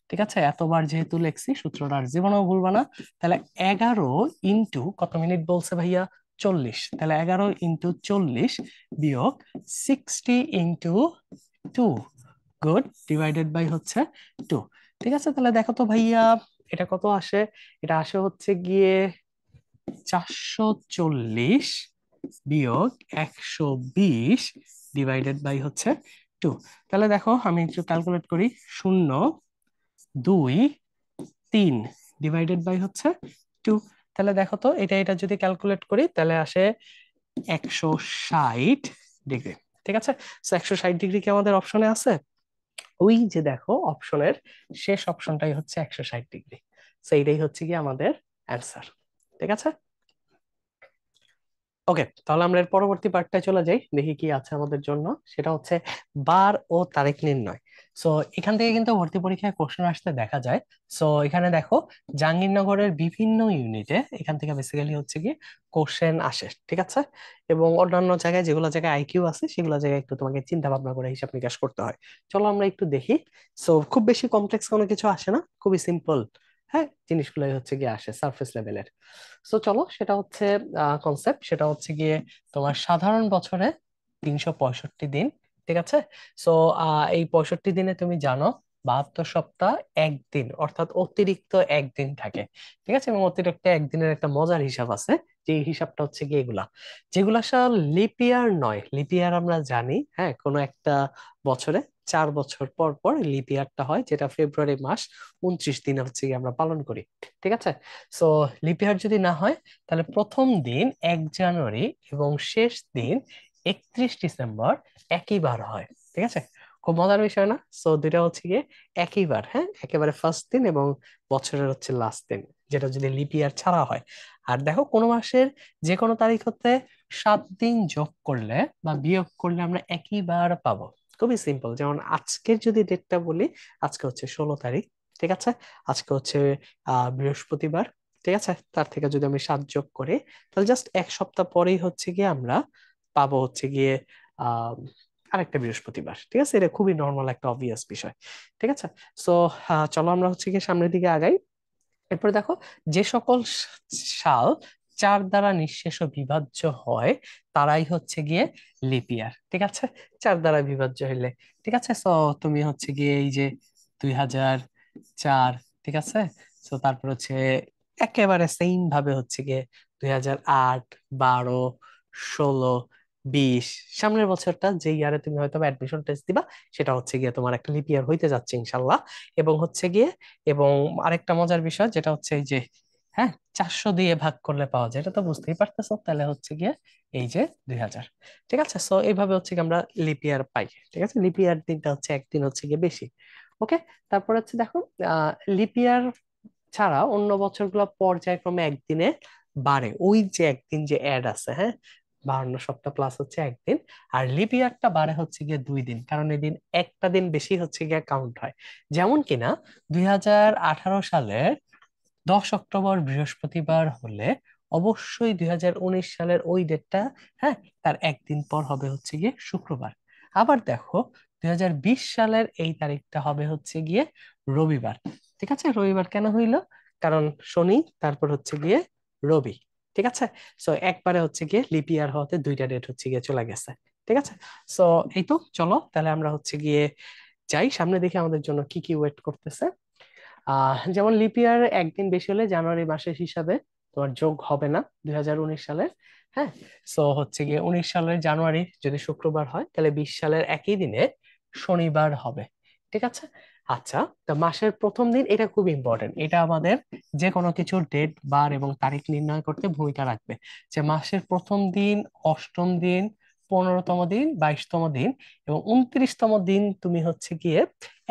ঠিক আছে, এতবার যেহেতু লিখছি সূত্রটা আর জীবনেও ভুলবা না। তাহলে 11 কত মিনিট বলছে ভাইয়া? 40, তাহলে 11 × 40 বিয়োগ 60 × 2, গুড, ডিভাইডেড বাই হচ্ছে 2। ঠিক আছে, তাহলে দেখো তো ভাইয়া এটা কত আসে? এটা আসে হচ্ছে গিয়ে 440 বিয়োগ 120 ডিভাইডেড বাই হচ্ছে 2। তাহলে দেখো আমি একটু ক্যালকুলেট করি, 0, 2, 3 ডিভাইডেড বাই হচ্ছে 2। তাহলে দেখো তো এটা এটা যদি ক্যালকুলেট করি তাহলে আসে 160 ডিগ্রি। ঠিক আছে, 160 ডিগ্রি কি আমাদের অপশনে আছে? ওই যে দেখো অপশনের শেষ অপশনটাই হচ্ছে 160 ডিগ্রি। সেইটাই হচ্ছে কি আমাদের অ্যান্সার। ঠিক আছে, ওকে, তাহলে আমরা এর পরবর্তী পার্টটায় চলে যাই, দেখি কি আছে আমাদের জন্য। সেটা হচ্ছে বার ও তারিখ নির্ণয়। সো এখান থেকে কিন্তু ভর্তি পরীক্ষায় কোশ্চেন আসতে দেখা যায়। সো এখানে দেখো জাহাঙ্গীরনগরের বিভিন্ন ইউনিটে এখান থেকে বেসিক্যালি হচ্ছে কি কোশ্চেন আসে। ঠিক আছে, এবং অন্যান্য জায়গায় যেগুলো জায়গায় আইকিউ আছে সেগুলো জায়গায় একটু তোমাকে চিন্তা ভাবনা করে হিসাব নিকাশ করতে হয়। চলো আমরা একটু দেখি। সো খুব বেশি কমপ্লেক্স কোনো কিছু আসে না, খুবই সিম্পল, হ্যাঁ, জিনিসগুলোই হচ্ছে গিয়ে আসে সারফেস লেভেলের। সো চলো, সেটা হচ্ছে কনসেপ্ট, সেটা হচ্ছে গিয়ে তোমার সাধারণ বছরে 365 দিন। ঠিক আছে, সো এই 65 দিনে তুমি জানো 72 সপ্তাহ একদিন, অর্থাৎ অতিরিক্ত একদিন থাকে। ঠিক আছে, এবং অতিরিক্ত একদিনের একটা মজার হিসাব আছে, যে হিসাবটা হচ্ছে গিয়ে এগুলা যেগুলো আসলে লিপ ইয়ার নয়। লিপ ইয়ার আমরা জানি, হ্যাঁ, কোনো একটা বছরে 4 বছর পর পর লিপ ইয়ারটা হয়, যেটা ফেব্রুয়ারি মাস 29 দিনে হচ্ছে গিয়ে আমরা পালন করি। ঠিক আছে, সো লিপ ইয়ার যদি না হয় তাহলে প্রথম দিন 1 জানুয়ারি এবং শেষ দিন 31 ডিসেম্বর একই বার হয়। ঠিক আছে, খুব মজার বিষয় না? সো দুইটা হচ্ছে গিয়ে একই বার, হ্যাঁ, একেবারে ফার্স্ট দিন এবং বছরের হচ্ছে লাস্ট দিন, যেটা যদি লিপ ইয়ার ছাড়া হয়। আর দেখো কোনো মাসের যে কোনো তারিখ হতে 7 দিন যোগ করলে বা বিয়োগ করলে আমরা একই বার পাবো। খুবই সিম্পল, যেমন আজকের যদি ডেটটা বলি, আজকে হচ্ছে 16 তারিখ। ঠিক আছে, আজকে হচ্ছে বৃহস্পতিবার। ঠিক আছে, তার থেকে যদি আমি 7 যোগ করি, তাহলে জাস্ট 1 সপ্তাহ পরেই হচ্ছে গিয়ে আমরা পাবো হচ্ছে গিয়ে আহ আরেকটা বৃহস্পতিবার। ঠিক আছে, এটা খুবই নর্মাল একটা অবভিয়াস বিষয়। ঠিক আছে, সো চলো আমরা হচ্ছে গিয়ে সামনের দিকে আগাই। এরপরে দেখো যে সকল সাল 4 দ্বারা নিঃশেষ বিভাজ্য হয় তারাই হচ্ছে গিয়ে লিপ ইয়ার। ঠিক আছে, 4 দ্বারা বিভাজ্য হইলে, ঠিক আছে, সো তুমি হচ্ছে গিয়ে এই যে 2004, ঠিক আছে, তো তারপর হচ্ছে একেবারে সেম ভাবে হচ্ছে গিয়ে 2008, 12, 16, 20, সামনের বছরটা যে ইয়ারে তুমি হয়তো অ্যাডমিশন টেস্ট দিবা সেটা হচ্ছে গিয়ে তোমার একটা লিপ ইয়ার হইতে যাচ্ছে ইনশাল্লাহ। এবং হচ্ছে গিয়ে এবং আরেকটা মজার বিষয় যেটা হচ্ছে এই যে, হ্যাঁ, 400 দিয়ে ভাগ করলে পাওয়া যায়, এটা তো বুঝতেই পারতেছো, তাহলে হচ্ছে গিয়ে এই যে 2000। ঠিক আছে, সো এইভাবে হচ্ছে কি আমরা লিপ ইয়ার পাই। ঠিক আছে, লিপ ইয়ার দিনটা হচ্ছে একদিন হচ্ছে গিয়ে বেশি। ওকে, তারপর হচ্ছে দেখো লিপ ইয়ার ছাড়া অন্য বছরগুলো পর্যায়ক্রমে একদিনে বাড়ে, ওই যে একদিন যে অ্যাড আছে, হ্যাঁ, 52 সপ্তাহ প্লাস হচ্ছে একদিন। আর লিপ ইয়ারটা বাড়ে হচ্ছে গিয়ে 2 দিন, কারণ এদিন একটা দিন বেশি হচ্ছে গিয়ে কাউন্ট হয়। যেমন কিনা 2018 সালের 10 অক্টোবর বৃহস্পতিবার হলে অবশ্যই 2019 সালের ওই ডেটটা, হ্যাঁ, তার একদিন পর হবে হচ্ছে গিয়ে শুক্রবার। আবার দেখো 2020 সালের এই তারিখটা হবে হচ্ছে গিয়ে রবিবার। ঠিক আছে, রবিবার কেন হইলো? কারণ শনি, তারপর হচ্ছে গিয়ে রবি। ঠিক আছে, সো একবারে হচ্ছে গিয়ে লিপ ইয়ার হওয়াতে দুইটা ডেট হচ্ছে গিয়ে চলে গেছে। ঠিক আছে, সো এই তো, চলো তাহলে আমরা হচ্ছে গিয়ে যাই সামনে, দেখি আমাদের জন্য কি কি ওয়েট করতেছে। যেমন লিপ ইয়ার একদিন বেশি হলে জানুয়ারি মাসের হিসাবে তোমার যোগ হবে না 2019 সালের। হ্যাঁ, সো হচ্ছে গিয়ে 19 সালের জানুয়ারি যদি শুক্রবার হয় তাহলে 20 সালের একই দিনে শনিবার হবে। ঠিক আছে, আচ্ছা, তো মাসের প্রথম দিন, এটা খুব ইম্পর্টেন্ট, এটা আমাদের যে কোনো কিছুর ডেট, বার এবং তারিখ নির্ণয় করতে ভূমিকা রাখবে। যে মাসের প্রথম দিন, অষ্টম দিন, 15তম দিন, 22তম দিন এবং 29তম দিন তুমি হচ্ছে গিয়ে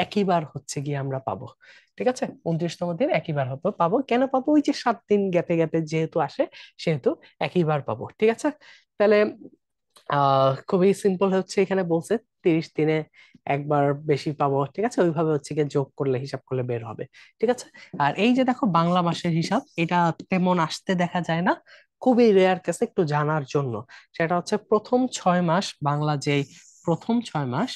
একইবার হচ্ছে গিয়ে আমরা পাবো। ঠিক আছে, 29তম দিন একইবার হবে, পাবো কেন পাবো? ওই যে 7 দিন গ্যাপে গ্যাপে যেহেতু আসে সেহেতু একইবার পাবো। ঠিক আছে, তাহলে খুবই সিম্পল হচ্ছে, এখানে বলছে 30 দিনে একবার বেশি পাবো। ঠিক আছে, ওইভাবে হচ্ছে গিয়ে যোগ করলে হিসাব করলে বের হবে। ঠিক আছে, আর এই যে দেখো বাংলা মাসের হিসাব, এটা তেমন আসতে দেখা যায় না, খুবই রেয়ার কেসে একটু জানার জন্য। সেটা হচ্ছে প্রথম 6 মাস, বাংলা যেই প্রথম 6 মাস,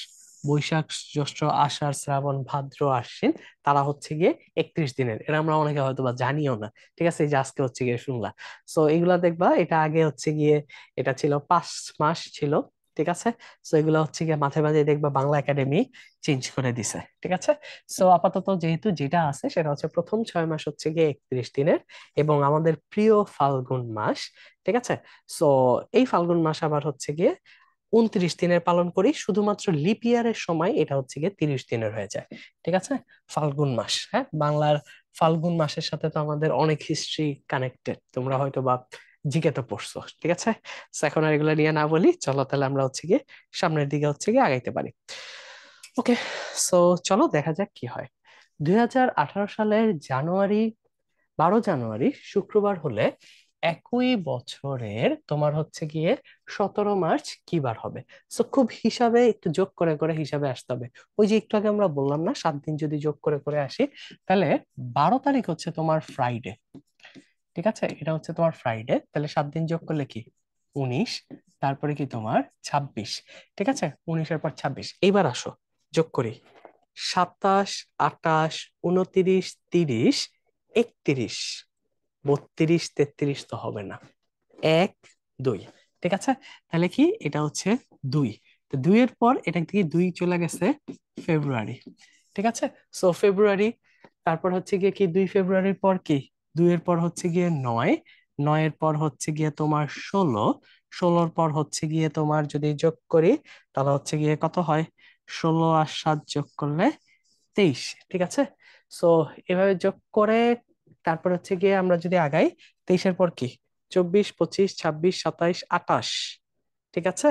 বৈশাখ, জ্যৈষ্ঠ, আষাঢ়, শ্রাবণ, ভাদ্র, আশ্বিন, তারা হচ্ছে গিয়ে 31 দিনের। এটা আমরা অনেকে হয়তো বা জানিও না। ঠিক আছে, এই যে আজকে হচ্ছে গিয়ে শুনলাম। সো এগুলা দেখবা, এটা আগে হচ্ছে গিয়ে এটা ছিল 5 মাস ছিল। ঠিক আছে, সো এগুলো হচ্ছে গিয়ে মাঝে মাঝে দেখবা বাংলা একাডেমি চেঞ্জ করে দিছে। ঠিক আছে, সো আপাতত যেহেতু যেটা আছে সেটা হচ্ছে প্রথম 6 মাস হচ্ছে গিয়ে 31 দিনের, এবং আমাদের প্রিয় ফাল্গুন মাস। ঠিক আছে, সো এই ফাল্গুন মাস আবার হচ্ছে গিয়ে 29 দিনের পালন করি, শুধুমাত্র লিপ ইয়ারের সময় এটা হচ্ছে গিয়ে 30 দিনের হয়ে যায়। ঠিক আছে, ফাল্গুন মাস, হ্যাঁ, বাংলার ফাল্গুন মাসের সাথে তো আমাদের অনেক হিস্ট্রি কানেক্টেড, তোমরা হয়তো বা জিকে তো পড়ছো, ঠিক আছে। So এখন আর এগুলো নিয়ে না বলি, চলো তাহলে আমরা হচ্ছে গিয়ে সামনের দিকে হচ্ছে গিয়ে আগাইতে পারি। ওকে, সো চলো দেখা যাক কি হয়। 2018 সালের জানুয়ারি, 12 জানুয়ারি শুক্রবার হলে একই বছরের তোমার হচ্ছে গিয়ে 17 মার্চ কি বার হবে? সো খুব হিসাবে একটু যোগ করে করে হিসাবে আসতে হবে। ওই যে একটু আগে আমরা বললাম না 7 দিন যদি যোগ করে করে আসি, তাহলে 12 তারিখ হচ্ছে তোমার ফ্রাইডে, ঠিক আছে, এটা হচ্ছে তোমার ফ্রাইডে, তাহলে 7 দিন যোগ করলে কি 19, তারপরে কি তোমার 26, ঠিক আছে, 19-এর পর 26, এইবার আসো যোগ করি, 27, 28, 29, 30, 31, 32, 33 তো হবে না, 1, 2, ঠিক আছে, তাহলে কি এটা হচ্ছে 2, তো 2-এর পর এটা থেকে 2 চলে গেছে ফেব্রুয়ারি, ঠিক আছে। সো ফেব্রুয়ারি, তারপর হচ্ছে গিয়ে কি 2 ফেব্রুয়ারির পর কি 2-এর পর হচ্ছে গিয়ে 9, 9-এর পর হচ্ছে গিয়ে তোমার 16, 16-র পর হচ্ছে গিয়ে তোমার যদি যোগ করি তাহলে হচ্ছে গিয়ে কত হয়, 16 আর 7 যোগ করলে 23, ঠিক আছে। সো এভাবে যোগ করে তারপর হচ্ছে গিয়ে আমরা যদি আগাই, 23-এর পর কি 24, 25, 26, 27, 28, ঠিক আছে,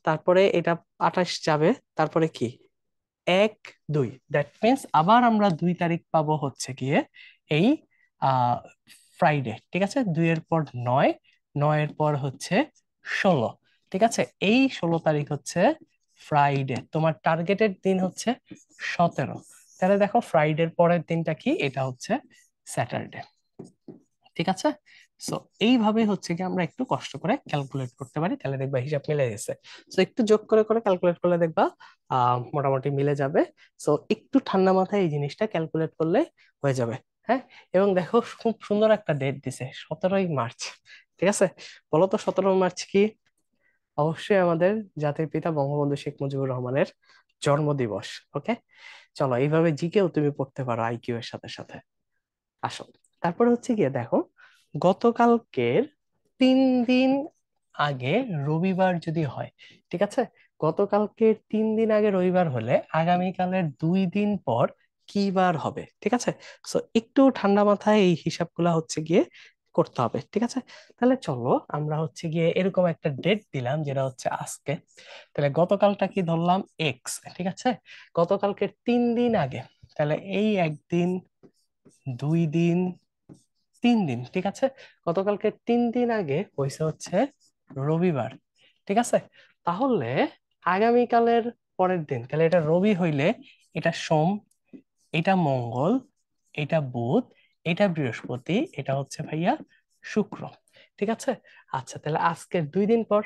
তারপরে এটা 28 যাবে, তারপরে কি 1, 2, দ্যাট মিনস আবার আমরা 2 তারিখ পাবো হচ্ছে গিয়ে এই আহ ফ্রাইডে, ঠিক আছে, 2-এর পর 9, 9-এর পর হচ্ছে 16, ঠিক আছে, এই 16 তারিখ হচ্ছে ফ্রাইডে, তোমার টার্গেটেড দিন হচ্ছে 17, তাহলে দেখো ফ্রাইডের পরের দিনটা কি, এটা হচ্ছে স্যাটারডে, ঠিক আছে। সো এইভাবে হচ্ছে কি আমরা একটু কষ্ট করে ক্যালকুলেট করতে পারি, তাহলে দেখবা হিসাব মিলে গেছে। সো একটু যোগ করে করে ক্যালকুলেট করলে দেখবা মোটামুটি মিলে যাবে। সো একটু ঠান্ডা মাথায় এই জিনিসটা ক্যালকুলেট করলে হয়ে যাবে। হ্যাঁ, এবং দেখো খুব সুন্দর একটা ডেট দিছে, 17ই মার্চ, ঠিক আছে। বলো তো 17 মার্চ কি? অবশ্যই আমাদের জাতির পিতা বঙ্গবন্ধু শেখ মুজিবুর রহমানের জন্মদিবস। ওকে, চলো এইভাবে জিকেও তুমি পড়তে পারো আইকিউ এর সাথে সাথে। আসো, তারপরে হচ্ছে গিয়ে দেখো, গতকালকের 3 দিন আগে রবিবার যদি হয়, ঠিক আছে, গতকালকের 3 দিন আগে রবিবার হলে আগামীকালের 2 দিন পর কি বার হবে, ঠিক আছে। সো একটু ঠান্ডা মাথায় এই হিসাবগুলা হচ্ছে গিয়ে করতে হবে, ঠিক আছে। তাহলে চলো আমরা হচ্ছে গিয়ে এরকম একটা ডেট দিলাম যেটা হচ্ছে আজকে, তাহলে গতকালটা কি ধরলাম এক্স, ঠিক আছে, গতকালকের 3 দিন আগে, তাহলে এই 1 দিন, 2 দিন, 3 দিন, ঠিক আছে, গতকালকে 3 দিন আগে হয়েছে হচ্ছে রবিবার, ঠিক আছে। তাহলে আগামীকালের পরের দিন, তাহলে এটা রবি হইলে এটা সোম, এটা মঙ্গল, এটা বুধ, এটা বৃহস্পতি, এটা হচ্ছে ভাইয়া শুক্র, ঠিক আছে। আচ্ছা, তাহলে আজকের 2 দিন পর,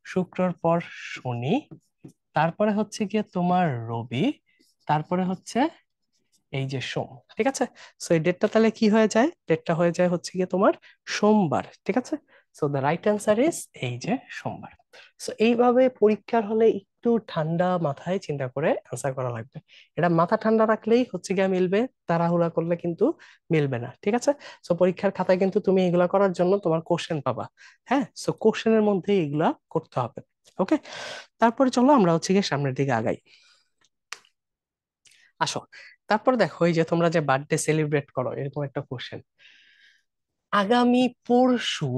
শুক্রর পর শনি, তারপরে হচ্ছে গিয়ে তোমার রবি, তারপরে হচ্ছে এই যে সোম, ঠিক আছে। সো এই ডেটটা তাহলে কি হয়ে যায়, ডেটটা হয়ে যায় হচ্ছে গিয়ে তোমার সোমবার, ঠিক আছে। So the right answer is এই যে সোমবার। সো এইভাবে পরীক্ষার হলে একটু ঠান্ডা মাথায় চিন্তা করে অ্যান্সার করা লাগবে। এটা মাথা ঠান্ডা রাখলেই হচ্ছে গিয়ে মিলবে, তাড়াহুড়া করলে কিন্তু মিলবে না, ঠিক আছে। সো পরীক্ষার খাতায় কিন্তু তুমি এগুলা করার জন্য তোমার কোশ্চেন পাবা। হ্যাঁ, সো কোশ্চেনের মধ্যে এগুলা করতে হবে। ওকে, তারপরে চলো আমরা হচ্ছে গিয়ে সামনের দিকে আগাই। আসো, তারপর দেখো এই যে তোমরা যে বার্থডে সেলিব্রেট করো এরকম একটা কোশ্চেন, আগামী পরশু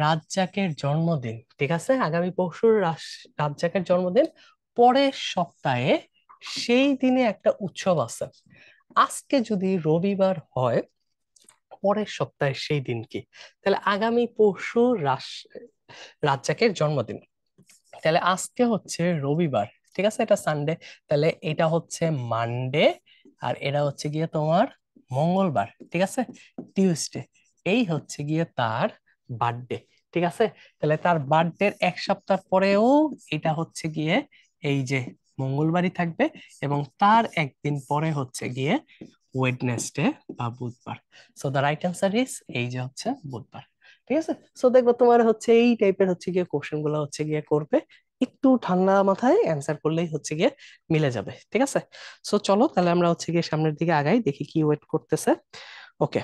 রাজ্জাকের জন্মদিন, ঠিক আছে, আগামী পরশু রাজ্জাকের জন্মদিন, পরের সপ্তাহে সেই দিনে একটা উৎসব আছে, আজকে যদি রবিবার হয় পরের সপ্তাহে সেই দিন কি, তাহলে আগামী পরশু রাজ্জাকের জন্মদিন, তাহলে আজকে হচ্ছে রবিবার, ঠিক আছে, এটা সানডে, তাহলে এটা হচ্ছে মানডে, আর এটা হচ্ছে গিয়ে তোমার মঙ্গলবার, ঠিক আছে, টিউসডে, এই হচ্ছে গিয়ে তার বার্থডে, ঠিক আছে। তাহলে তার বার্থডের 1 সপ্তাহ পরেও এটা হচ্ছে গিয়ে এই যে মঙ্গলবারই থাকবে, এবং তার একদিন পরে হচ্ছে গিয়ে ওয়েডনেসডে বা বুধবার। So the right answer is এই যে হচ্ছে বুধবার, ঠিক আছে। সো দেখবো তোমার হচ্ছে এই টাইপের হচ্ছে গিয়ে কোশ্চেন গুলো হচ্ছে গিয়ে করবে, একটু ঠান্ডা মাথায় অ্যান্সার করলেই হচ্ছে গিয়ে মিলে যাবে, ঠিক আছে। সো চলো তাহলে আমরা হচ্ছে গিয়ে সামনের দিকে আগাই, দেখি কি ওয়েট করতেছে। ওকে,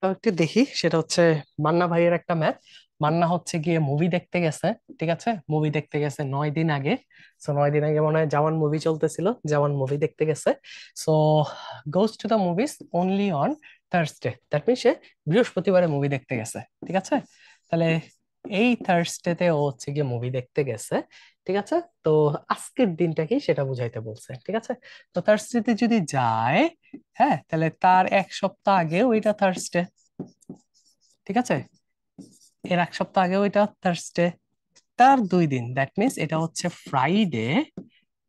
একটু দেখি, সেটা হচ্ছে মান্না ভাইয়ের একটা ম্যাচ। মান্না হচ্ছে গিয়ে মুভি দেখতে গেছে, ঠিক আছে, মুভি দেখতে গেছে 9 দিন আগে। সো 9 দিন আগে মনে হয় জওয়ান মুভি চলতেছিল, জওয়ান মুভি দেখতে গেছে। So goes to the movies only on Thursday, that means সে বৃহস্পতিবারে মুভি দেখতে গেছে, ঠিক আছে। তাহলে এই থার্সডেতে ও হচ্ছে গিয়ে মুভি দেখতে গেছে, ঠিক আছে। তো আজকের দিনটা কি সেটা বুঝাইতে বলছে, ঠিক আছে। তো থার্সডেতে যদি যায়, হ্যাঁ, তাহলে তার এক সপ্তাহ আগে ওইটা থার্সডে, ঠিক আছে। এর এক সপ্তাহ আগে ওইটা থার্সডে, তার 2 দিন, দ্যাট মিনস এটা হচ্ছে ফ্রাইডে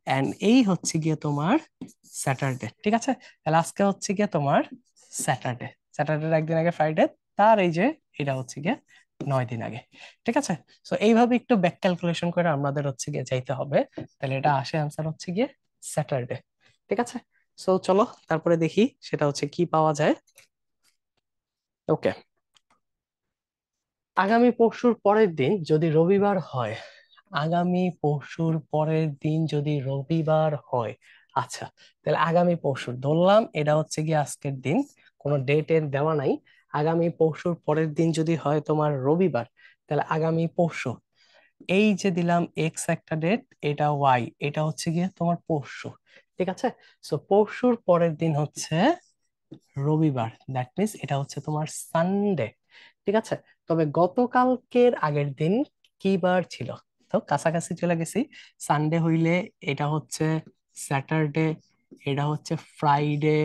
এন্ড এই হচ্ছে গিয়ে তোমার স্যাটারডে, ঠিক আছে। তাহলে আজকে হচ্ছে গিয়ে তোমার স্যাটারডে, স্যাটারডের একদিন আগে ফ্রাইডে, তার এই যে এটা হচ্ছে গিয়ে 9 দিন আগে, ঠিক আছে। তো এইভাবে একটু ব্যাক ক্যালকুলেশন করে আমাদের হচ্ছে গিয়ে যাইতে হবে। তাহলে এটা আসে আনসার হচ্ছে গিয়ে স্যাটারডে, ঠিক আছে। সো চলো তারপরে দেখি সেটা হচ্ছে কি পাওয়া যায়। ওকে, আগামী পরশুর পরের দিন যদি রবিবার হয়, আগামী পরশুর পরের দিন যদি রবিবার হয়, আচ্ছা, তাহলে আগামী পরশুর ধরলাম এটা হচ্ছে গিয়ে আজকের দিন, কোনো ডেটের দেওয়া নাই। আগামী পরশুর পরের দিন যদি হয় তোমার রবিবার, তাহলে আগামী পরশু, এই যে দিলাম এক্স একটা ডেট, এটা ওয়াই, এটা হচ্ছে গিয়ে তোমার পরশু, ঠিক আছে। সো পরশুর পরের দিন হচ্ছে রবিবার, দ্যাট মিনস এটা হচ্ছে তোমার সানডে, ঠিক আছে। তবে গতকালকের আগের দিন কি বার ছিল? তো কাছাকাছি চলে গেছি। সানডে হইলে এটা হচ্ছে স্যাটারডে, এটা হচ্ছে ফ্রাইডে,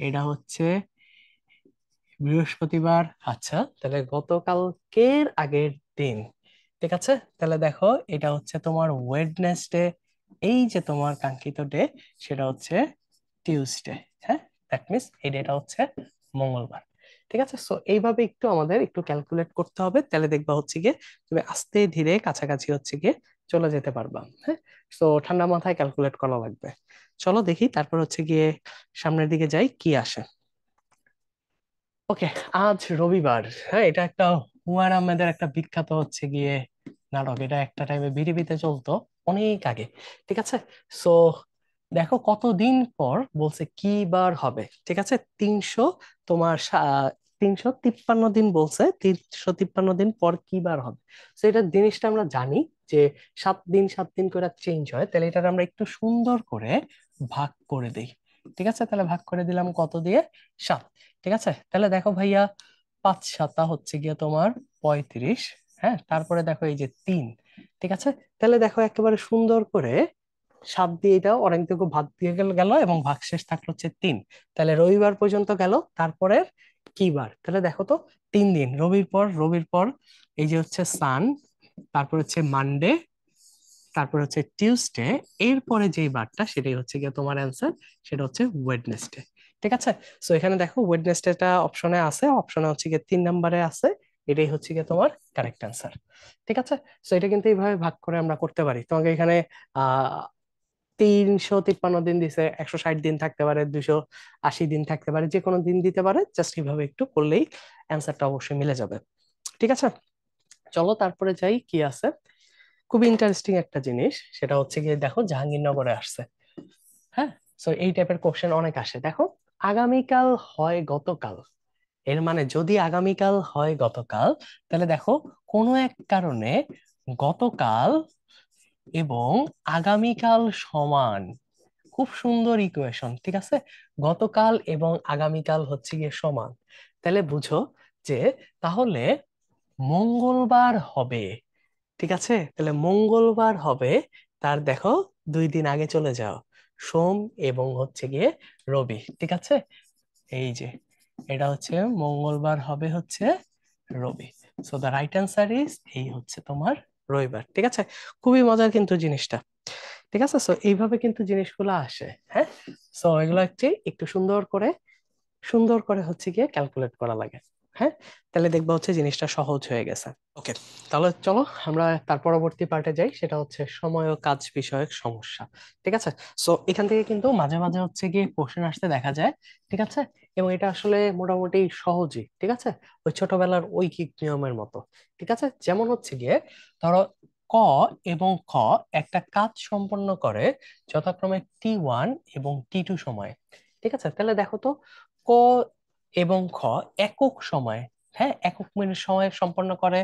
এটা হচ্ছে বৃহস্পতিবার। আচ্ছা, তাহলে গতকালকের আগের দিন, ঠিক আছে। তাহলে দেখো এটা হচ্ছে তোমার ওয়েডনেসডে, এই যে তোমার কাঙ্ক্ষিত ডে সেটা হচ্ছে টিউসডে, হ্যাঁ, দ্যাট মিনস এই ডেটা হচ্ছে মঙ্গলবার, ঠিক আছে। সো এইভাবে একটু আমাদের একটু ক্যালকুলেট করতে হবে, তাহলে দেখবা হচ্ছে গিয়ে তুমি আস্তে ধীরে কাছাকাছি হচ্ছে গিয়ে চলে যেতে পারবা, হ্যাঁ। সো ঠান্ডা মাথায় ক্যালকুলেট করা লাগবে। চলো দেখি তারপর হচ্ছে গিয়ে সামনের দিকে যাই কি আসে। ওকে, আজ রবিবার, হ্যাঁ, এটা একটা হুমায়ুন আহমেদের একটা বিখ্যাত হচ্ছে গিয়ে নাটক, এটা একটা টাইমে বিটিভিতে চলতো অনেক আগে, ঠিক আছে। সো দেখো কতদিন পর বলছে কি বার হবে, ঠিক আছে। তোমার 353 দিন বলছে, 353 দিন পর কি বার হবে। তো এটা জিনিসটা আমরা জানি যে 7 দিন 7 দিন করে চেঞ্জ হয়, তাহলে এটা আমরা একটু সুন্দর করে ভাগ করে দিই, ঠিক আছে। তাহলে ভাগ করে দিলাম কত দিয়ে? 7, ঠিক আছে। তাহলে দেখো ভাইয়া, 5 7 হচ্ছে গিয়ে তোমার 35, হ্যাঁ, তারপরে দেখো এই যে 3, ঠিক আছে। তাহলে দেখো একেবারে সুন্দর করে 7 দিয়ে এটা অনেকটুকু ভাগ দিয়ে গেল গেল এবং ভাগশেষ থাকলো হচ্ছে 3। তাহলে রবিবার পর্যন্ত গেল, তারপরে কি বার? তাহলে দেখো তো, 3 দিন, রবির পর এই যে হচ্ছে সান, তারপর হচ্ছে মানডে, তারপর হচ্ছে টিউসডে, এরপরে যেই বারটা সেটাই হচ্ছে গিয়ে তোমার অ্যান্সার, সেটা হচ্ছে ওয়েডনেসডে, ঠিক আছে। সো এখানে দেখো ওয়েডনেসডেটা অপশনে আছে, অপশনে হচ্ছে গিয়ে 3 নম্বরে আছে, এটাই হচ্ছে গিয়ে তোমার কারেক্ট অ্যান্সার, ঠিক আছে। সো এটা কিন্তু এইভাবে ভাগ করে আমরা করতে পারি। তোমাকে এখানে 353 দিন দিছে, 160 দিন থাকতে পারে, 280 দিন থাকতে পারে, যে কোনো দিন দিতে পারে, জাস্ট এইভাবে একটু করলেই অ্যান্সারটা অবশ্যই মিলে যাবে, ঠিক আছে। চলো তারপরে যাই কি আছে। খুব ইন্টারেস্টিং একটা জিনিস, সেটা হচ্ছে গিয়ে দেখো জাহাঙ্গীরনগরে আসছে, হ্যাঁ। সো এই টাইপের কোশ্চেন অনেক আসে। দেখো, আগামীকাল হয় গতকাল, এর মানে যদি আগামীকাল হয় গতকাল, তাহলে দেখো কোনো এক কারণে গতকাল এবং আগামীকাল সমান, খুব সুন্দর ইকুয়েশন, ঠিক আছে। গতকাল এবং আগামীকাল হচ্ছে গিয়ে সমান, তাহলে বুঝো যে তাহলে মঙ্গলবার হবে, ঠিক আছে। তাহলে মঙ্গলবার হবে, তার দেখো 2 দিন আগে চলে যাও, সোম এবং হচ্ছে গিয়ে রবি, ঠিক আছে। এই যে এটা হচ্ছে মঙ্গলবার হবে হচ্ছে রবি। So the right answer is এই হচ্ছে তোমার রবিবার, ঠিক আছে। খুবই মজার কিন্তু জিনিসটা, ঠিক আছে। সো এইভাবে কিন্তু জিনিসগুলো আসে, হ্যাঁ। সো এগুলো হচ্ছে একটু সুন্দর করে হচ্ছে গিয়ে ক্যালকুলেট করা লাগে, হ্যাঁ। তাহলে দেখবা হচ্ছে জিনিসটা সহজ হয়ে গেছে। ওকে, তাহলে চলো আমরা তার পরবর্তী পার্টে যাই, সেটা হচ্ছে সময় ও কাজ বিষয়ক সমস্যা, ঠিক আছে। সো এখান থেকে কিন্তু মাঝে মাঝে হচ্ছে গিয়ে কোশ্চেন আসতে দেখা যায়, ঠিক আছে। এবং এটা আসলে মোটামুটি সহজই, ঠিক আছে, ওই ছোটবেলার ঐকিক নিয়মের মতো, ঠিক আছে। যেমন হচ্ছে গিয়ে ধরো ক এবং খ একটা কাজ সম্পন্ন করে যথাক্রমে T1 এবং T2 সময়, ঠিক আছে। তাহলে দেখো তো, ক এবং খ একক সময়, হ্যাঁ, একক মিনিট সময় সম্পন্ন করে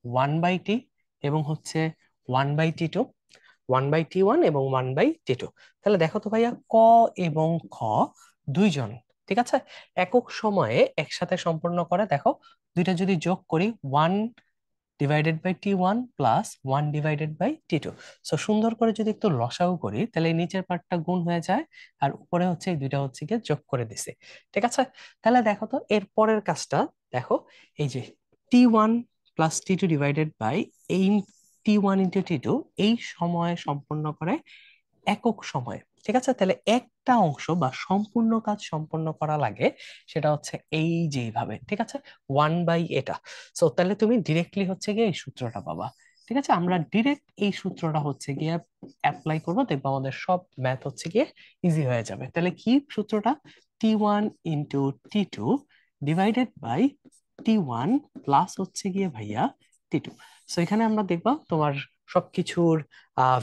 1/T এবং হচ্ছে 1/T2, 1/T1 এবং 1/T2। তাহলে দেখো তো ভাইয়া, ক এবং খ দুইজন, ঠিক আছে, একক সময়ে একসাথে সম্পন্ন করে, দেখো দুইটা যদি যোগ করি, 1 divided by T1 plus 1 divided by T2। So সুন্দর করে যদি একটু লসাগু করি তাহলে এই নিচের পার্টটা গুণ হয়ে যায়, আর উপরে হচ্ছে এই দুইটা হচ্ছে গিয়ে যোগ করে দিছে। ঠিক আছে, তাহলে দেখো তো এর পরের কাজটা দেখো, এই যে T1 plus T2 divided by এই T1 ইন্টু T2 এই সময় সম্পন্ন করে একক সময়ে। ঠিক আছে, তাহলে একটা অংশ বা সম্পূর্ণ কাজ সম্পন্ন করা লাগে সেটা হচ্ছে এই যেভাবে। ঠিক আছে, 1 বাই এটা। সো তাহলে তুমি ডিরেক্টলি হচ্ছে গিয়ে এই সূত্রটা পাবা। ঠিক আছে, আমরা ডিরেক্ট এই সূত্রটা হচ্ছে গিয়ে অ্যাপ্লাই করবো, দেখবো আমাদের সব ম্যাথ হচ্ছে গিয়ে ইজি হয়ে যাবে। তাহলে কি সূত্রটা? T1 into T2 divided by T1 plus হচ্ছে গিয়ে ভাইয়া T2। সো এখানে আমরা দেখবা তোমার সবকিছুর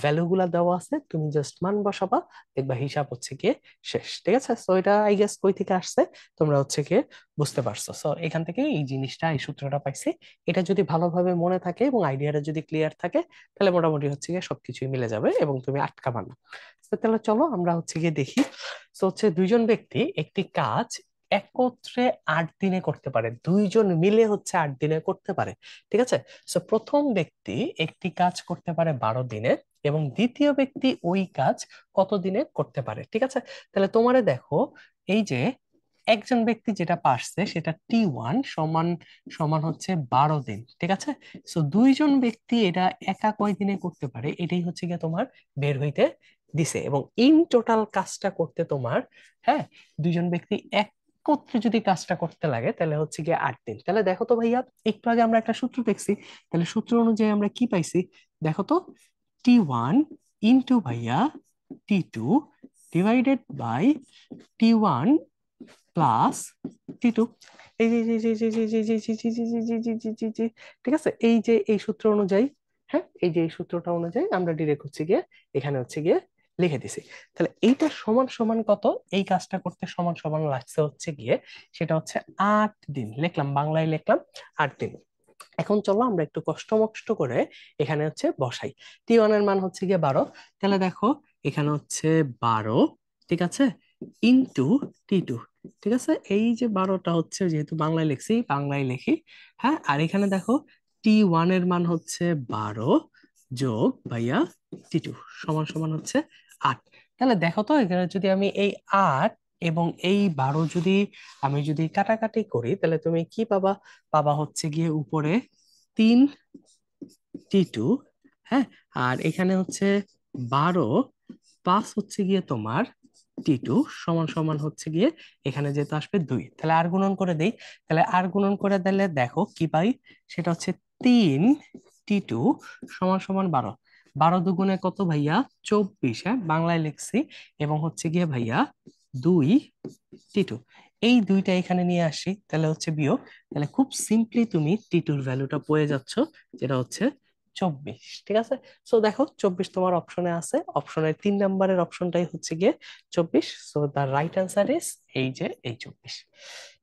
ভ্যালু গুলা দেওয়া আছে, তুমি জাস্ট মান বসাবা, দেখবা হিসাব হচ্ছে গিয়ে শেষ। ঠিক আছে, সো এটা আই গেস কই থেকে আসছে তোমরা হচ্ছে গিয়ে বুঝতে পারছো। সো এখান থেকে এই জিনিসটা, এই সূত্রটা পাইছি। এটা যদি ভালোভাবে মনে থাকে এবং আইডিয়াটা যদি ক্লিয়ার থাকে তাহলে মোটামুটি হচ্ছে গিয়ে সবকিছুই মিলে যাবে এবং তুমি আটকাবা না। তো তাহলে চলো আমরা হচ্ছে গিয়ে দেখি। তো হচ্ছে দুইজন ব্যক্তি একটি কাজ একত্রে 8 দিনে করতে পারে, দুইজন মিলে হচ্ছে 8 দিনে করতে পারে। ঠিক আছে, সো প্রথম ব্যক্তি একটি কাজ করতে পারে 12 দিনে এবং দ্বিতীয় ব্যক্তি ওই কাজ কত দিনে করতে পারে। ঠিক আছে, তাহলে তোমারে দেখো, এই যে একজন ব্যক্তি যেটা পারছে সেটা T1 সমান সমান হচ্ছে 12 দিন। ঠিক আছে, সো দুইজন ব্যক্তি এটা একা কয় দিনে করতে পারে এটাই হচ্ছে গিয়ে তোমার বের হইতে দিছে, এবং ইন টোটাল কাজটা করতে তোমার, হ্যাঁ, দুইজন ব্যক্তি একত্রে যদি কাজটা করতে লাগে তাহলে হচ্ছে গিয়ে 8 দিন। তাহলে দেখো তো ভাইয়া, একটু আগে আমরা একটা সূত্র দেখছি, তাহলে সূত্র অনুযায়ী আমরা কি পাইছি? দেখো তো, T1 ইন্টু ভাইয়া T2 divided by T1 plus T2। এই যে ঠিক আছে, এই যে এই সূত্র অনুযায়ী, হ্যাঁ, এই যে এই সূত্রটা অনুযায়ী আমরা ডিরেক্ট হচ্ছে গিয়ে এখানে হচ্ছে গিয়ে লিখে দিছি। তাহলে এইটা সমান সমান কত? এই কাজটা করতে সমান সমান লাগছে হচ্ছে গিয়ে, সেটা হচ্ছে 8 দিন। লিখলাম, বাংলায় লিখলাম 8 দিন। এখন চলো আমরা একটু কষ্ট মষ্ট করে এখানে হচ্ছে বসাই। T1 এর মান হচ্ছে গিয়ে 12, তাহলে দেখো এখানে হচ্ছে 12, ঠিক আছে, ইন্টু T2। ঠিক আছে, এই যে 12টা হচ্ছে, যেহেতু বাংলায় লিখছি বাংলায় লিখি, হ্যাঁ, আর এখানে দেখো T1 এর মান হচ্ছে 12 যোগ ভাইয়া T2 সমান সমান হচ্ছে 8। তাহলে দেখো তো এখানে যদি আমি এই 8 এবং এই 12 যদি আমি যদি কাটাকাটি করি তাহলে তুমি কি পাবা? পাবা হচ্ছে গিয়ে উপরে 3T2, হ্যাঁ, আর এখানে হচ্ছে 12 প্লাস হচ্ছে গিয়ে তোমার T2 সমান সমান হচ্ছে গিয়ে এখানে যেহেতু আসবে 2, তাহলে আর গুণন করে দেই। তাহলে আর গুণন করে দিলে দেখো কি পাই, সেটা হচ্ছে 3T2 সমান সমান 12। 12 দুগুণে কত ভাইয়া? 24, হ্যাঁ, বাংলায় লিখছি, এবং হচ্ছে গিয়ে ভাইয়া 2T2। এই দুইটা এখানে নিয়ে আসি তাহলে হচ্ছে বিয়োগ। তাহলে খুব সিম্পলি তুমি T2 ভ্যালুটা পেয়ে যাচ্ছ, যেটা হচ্ছে 24। ঠিক আছে, সো দেখো 24 তোমার অপশনে আছে, অপশনের 3 নম্বরের অপশনটাই হচ্ছে গিয়ে 24। So the right answer is এই যে এই 24।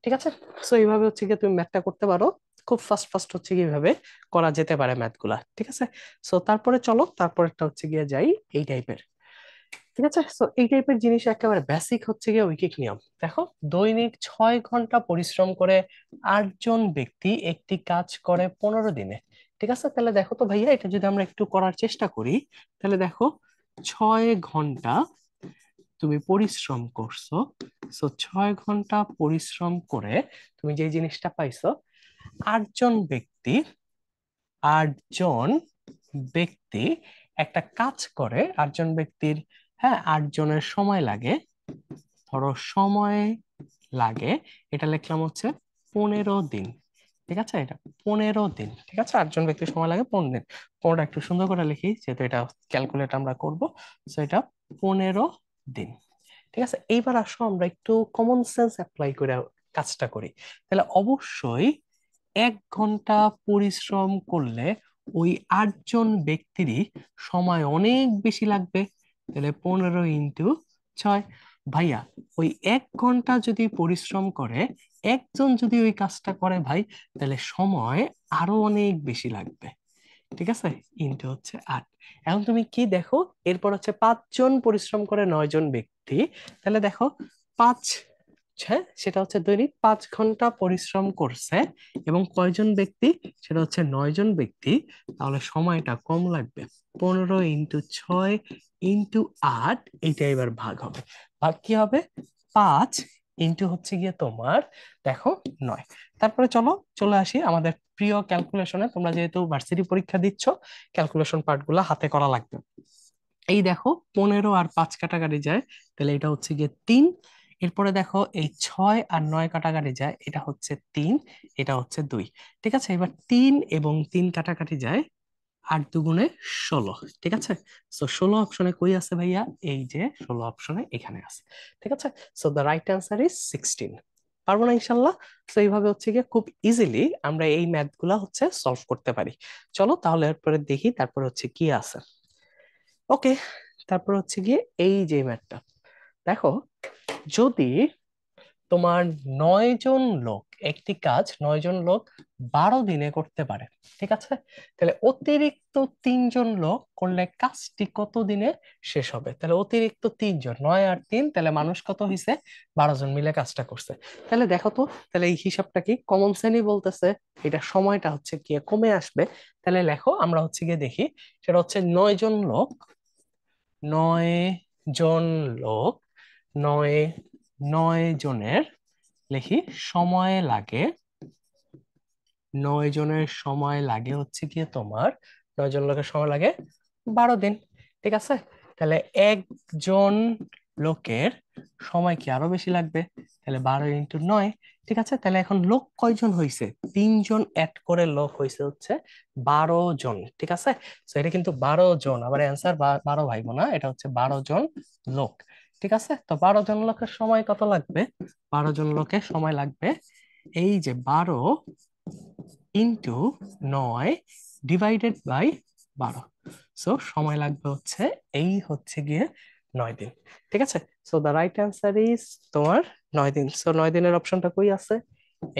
ঠিক আছে, সো এইভাবে হচ্ছে গিয়ে তুমি ম্যাথটা করতে পারো। খুব ফাস্ট ফাস্ট হচ্ছে গিয়ে এইভাবে করা যেতে পারে ম্যাথগুলা। ঠিক আছে, সো তারপরে চলো তারপরেরটা হচ্ছে গিয়ে যাই এই টাইপের। ঠিক আছে, সো এই টাইপের জিনিস একেবারে বেসিক হচ্ছে গিয়ে ঐকিক নিয়ম। দেখো, দৈনিক 6 ঘন্টা পরিশ্রম করে 8 জন ব্যক্তি একটি কাজ করে 15 দিনে। ঠিক আছে, তাহলে দেখো তো ভাইয়া, এটা যদি আমরা একটু করার চেষ্টা করি তাহলে দেখো, 6 ঘন্টা তুমি পরিশ্রম করছো, সো 6 ঘন্টা পরিশ্রম করে তুমি যে জিনিসটা পাইছো, 8 জন ব্যক্তি, 8 জন ব্যক্তি একটা কাজ করে, 8 জন ব্যক্তির, হ্যাঁ, 8 জনের সময় লাগে, ধরো সময় লাগে, এটা লিখলাম হচ্ছে 15 দিন। ঠিক আছে, এটা 15 দিন। ঠিক আছে, 8 জন ব্যক্তির সময় লাগে 15 দিন। কোনটা একটু সুন্দর করে লিখি যেহেতু এটা ক্যালকুলেট আমরা করব, সো এটা 15 দিন। ঠিক আছে, এইবার আসো আমরা একটু কমন সেন্স অ্যাপ্লাই করে কাজটা করি। তাহলে অবশ্যই 1 ঘন্টা পরিশ্রম করলে ওই 8 জন ব্যক্তিরই সময় অনেক বেশি লাগবে। তাহলে 15 × 6। ভাইয়া, ওই 1 ঘন্টা যদি পরিশ্রম করে একজন যদি ওই কাজটা করে ভাই, তাহলে সময় আরো অনেক বেশি লাগবে। ঠিক আছে, ইন্টু হচ্ছে 8। এখন তুমি কি দেখো, এরপর হচ্ছে 5 জন পরিশ্রম করে 9 জন ব্যক্তি, তাহলে দেখো 5 হ্যাঁ, সেটা হচ্ছে দৈনিক 5 ঘন্টা পরিশ্রম করছে এবং কয়জন ব্যক্তি, সেটা হচ্ছে 9 জন ব্যক্তি, তাহলে সময়টা কম লাগবে। 15 × 6 × 8, এইটা এবার ভাগ হবে। ভাগ কি হবে? 5 ইন্টু হচ্ছে গিয়ে তোমার, দেখো, 9। তারপরে চলো চলে আসি আমাদের প্রিয় ক্যালকুলেশনে। তোমরা যেহেতু ভার্সিটি পরীক্ষা দিচ্ছ, ক্যালকুলেশন পার্টগুলো হাতে করা লাগবে। এই দেখো, 15 আর 5 কাটাকাটি যায়, তাহলে এটা হচ্ছে গিয়ে 3। এরপরে দেখো এই 6 আর 9 কাটাকাটি যায়, এটা হচ্ছে 3, এটা হচ্ছে 2। ঠিক আছে, এবার 3 এবং 3 কাটাকাটি যায়, 8 × 2 = 16। ঠিক আছে, সো 16 অপশনে কই আছে ভাইয়া? এই যে 16 অপশনে এখানে আছে। ঠিক আছে, so the right answer is 16। পারবো না ইনশাল্লাহ? তো এইভাবে হচ্ছে গিয়ে খুব ইজিলি আমরা এই ম্যাথ গুলা হচ্ছে সলভ করতে পারি। চলো তাহলে এরপরে দেখি তারপর হচ্ছে কি আছে। ওকে, তারপর হচ্ছে গিয়ে এই যে ম্যাথটা দেখো, যদি তোমার 9 জন লোক একটি কাজ 9 জন লোক 12 দিনে করতে পারে, ঠিক আছে, তাহলে অতিরিক্ত 3 জন লোক করলে কাজটি কত দিনে শেষ হবে? তাহলে অতিরিক্ত 3 জন, 9 আর 3, তাহলে মানুষ কত হয়েছে? 12 জন মিলে কাজটা করছে। তাহলে দেখো তো, তাহলে এই হিসাবটা কি কমন সেন্সই বলতেছে এটা সময়টা হচ্ছে গিয়ে কমে আসবে। তাহলে লেখো, আমরা হচ্ছে গিয়ে দেখি, সেটা হচ্ছে 9 জন লোক, 9 জন লোক, নয় 9 জনের লিখি সময় লাগে, 9 জনের সময় লাগে হচ্ছে গিয়ে তোমার, 9 জন লোকের সময় লাগে 12 দিন। ঠিক আছে, তাহলে একজন লোকের সময় কি আরো বেশি লাগবে? তাহলে 12 × 9। ঠিক আছে, তাহলে এখন লোক কয়জন হয়েছে? 3 জন অ্যাড করে লোক হয়েছে হচ্ছে 12 জন। ঠিক আছে, তো এটা কিন্তু 12 জন, আবার অ্যান্সার 12 ভাইবো না, এটা হচ্ছে 12 জন লোক। ঠিক আছে, তো 12 জন লোকের সময় কত লাগবে? 12 জন লোকের সময় লাগবে এই যে 12 × 9 ÷ 12। সো সময় লাগবে হচ্ছে এই হচ্ছে গিয়ে 9 দিন। ঠিক আছে, so the right answer is তোমার 9 দিন। সো 9 দিনের অপশনটা কই আছে?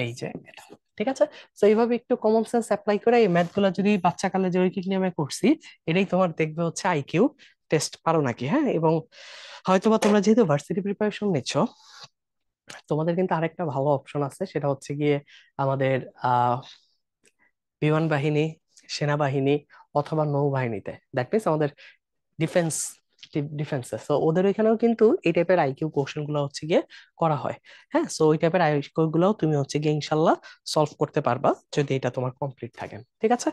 এই যে এটা। ঠিক আছে, তো এইভাবে একটু কমন সেন্স অ্যাপ্লাই করে এই ম্যাথ গুলা যদি বাচ্চাকালে যে ঐকিক নিয়মে করছি, এটাই তোমার দেখবে হচ্ছে আইকিউ টেস্ট পারো নাকি। হ্যাঁ, এবং হয়তোবা তোমরা যেহেতু ভার্সিটি প্রিপারেশন নিচ্ছ, তোমাদের কিন্তু আরেকটা ভালো অপশন আছে, সেটা হচ্ছে গিয়ে আমাদের আহ বিমান বাহিনী, সেনাবাহিনী অথবা নৌবাহিনীতে, দ্যাট মিনস আমাদের ডিফেন্স, ডিফেন্সে। সো ওদের এখানেও কিন্তু এই টাইপের আইকিউ কোশ্চেন গুলো হচ্ছে গিয়ে করা হয়। হ্যাঁ, সো ওই টাইপের আইকিউ গুলো তুমি হচ্ছে গিয়ে ইনশাল্লাহ সলভ করতে পারবা যদি এটা তোমার কমপ্লিট থাকে। ঠিক আছে,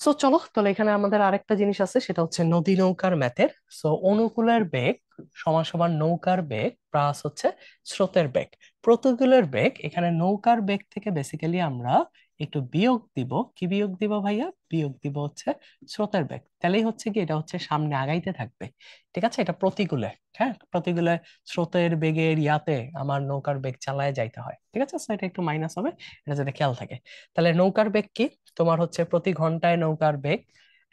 সো চলো তাহলে এখানে আমাদের আরেকটা জিনিস আছে, সেটা হচ্ছে নদী নৌকার ম্যাথের। সো অনুকূলের বেগ সমান সমান নৌকার বেগ প্লাস হচ্ছে স্রোতের বেগ। প্রতিকূলের বেগ, এখানে নৌকার বেগ থেকে বেসিক্যালি আমরা একটু বিয়োগ দিব। কি বিয়োগ দিব ভাইয়া? বিয়োগ দিব হচ্ছে স্রোতের বেগ। তাহলেই হচ্ছে কি এটা হচ্ছে সামনে আগাইতে থাকবে। ঠিক আছে, এটা প্রতিকূলে। হ্যাঁ, প্রতিকূলে স্রোতের বেগের ইয়াতে আমার নৌকার বেগ চালায় যাইতে হয়। ঠিক আছে, so এটা একটু মাইনাস হবে, এটা যাতে খেয়াল থাকে। তাহলে নৌকার বেগ কি? তোমার হচ্ছে প্রতি ঘন্টায় নৌকার বেগ,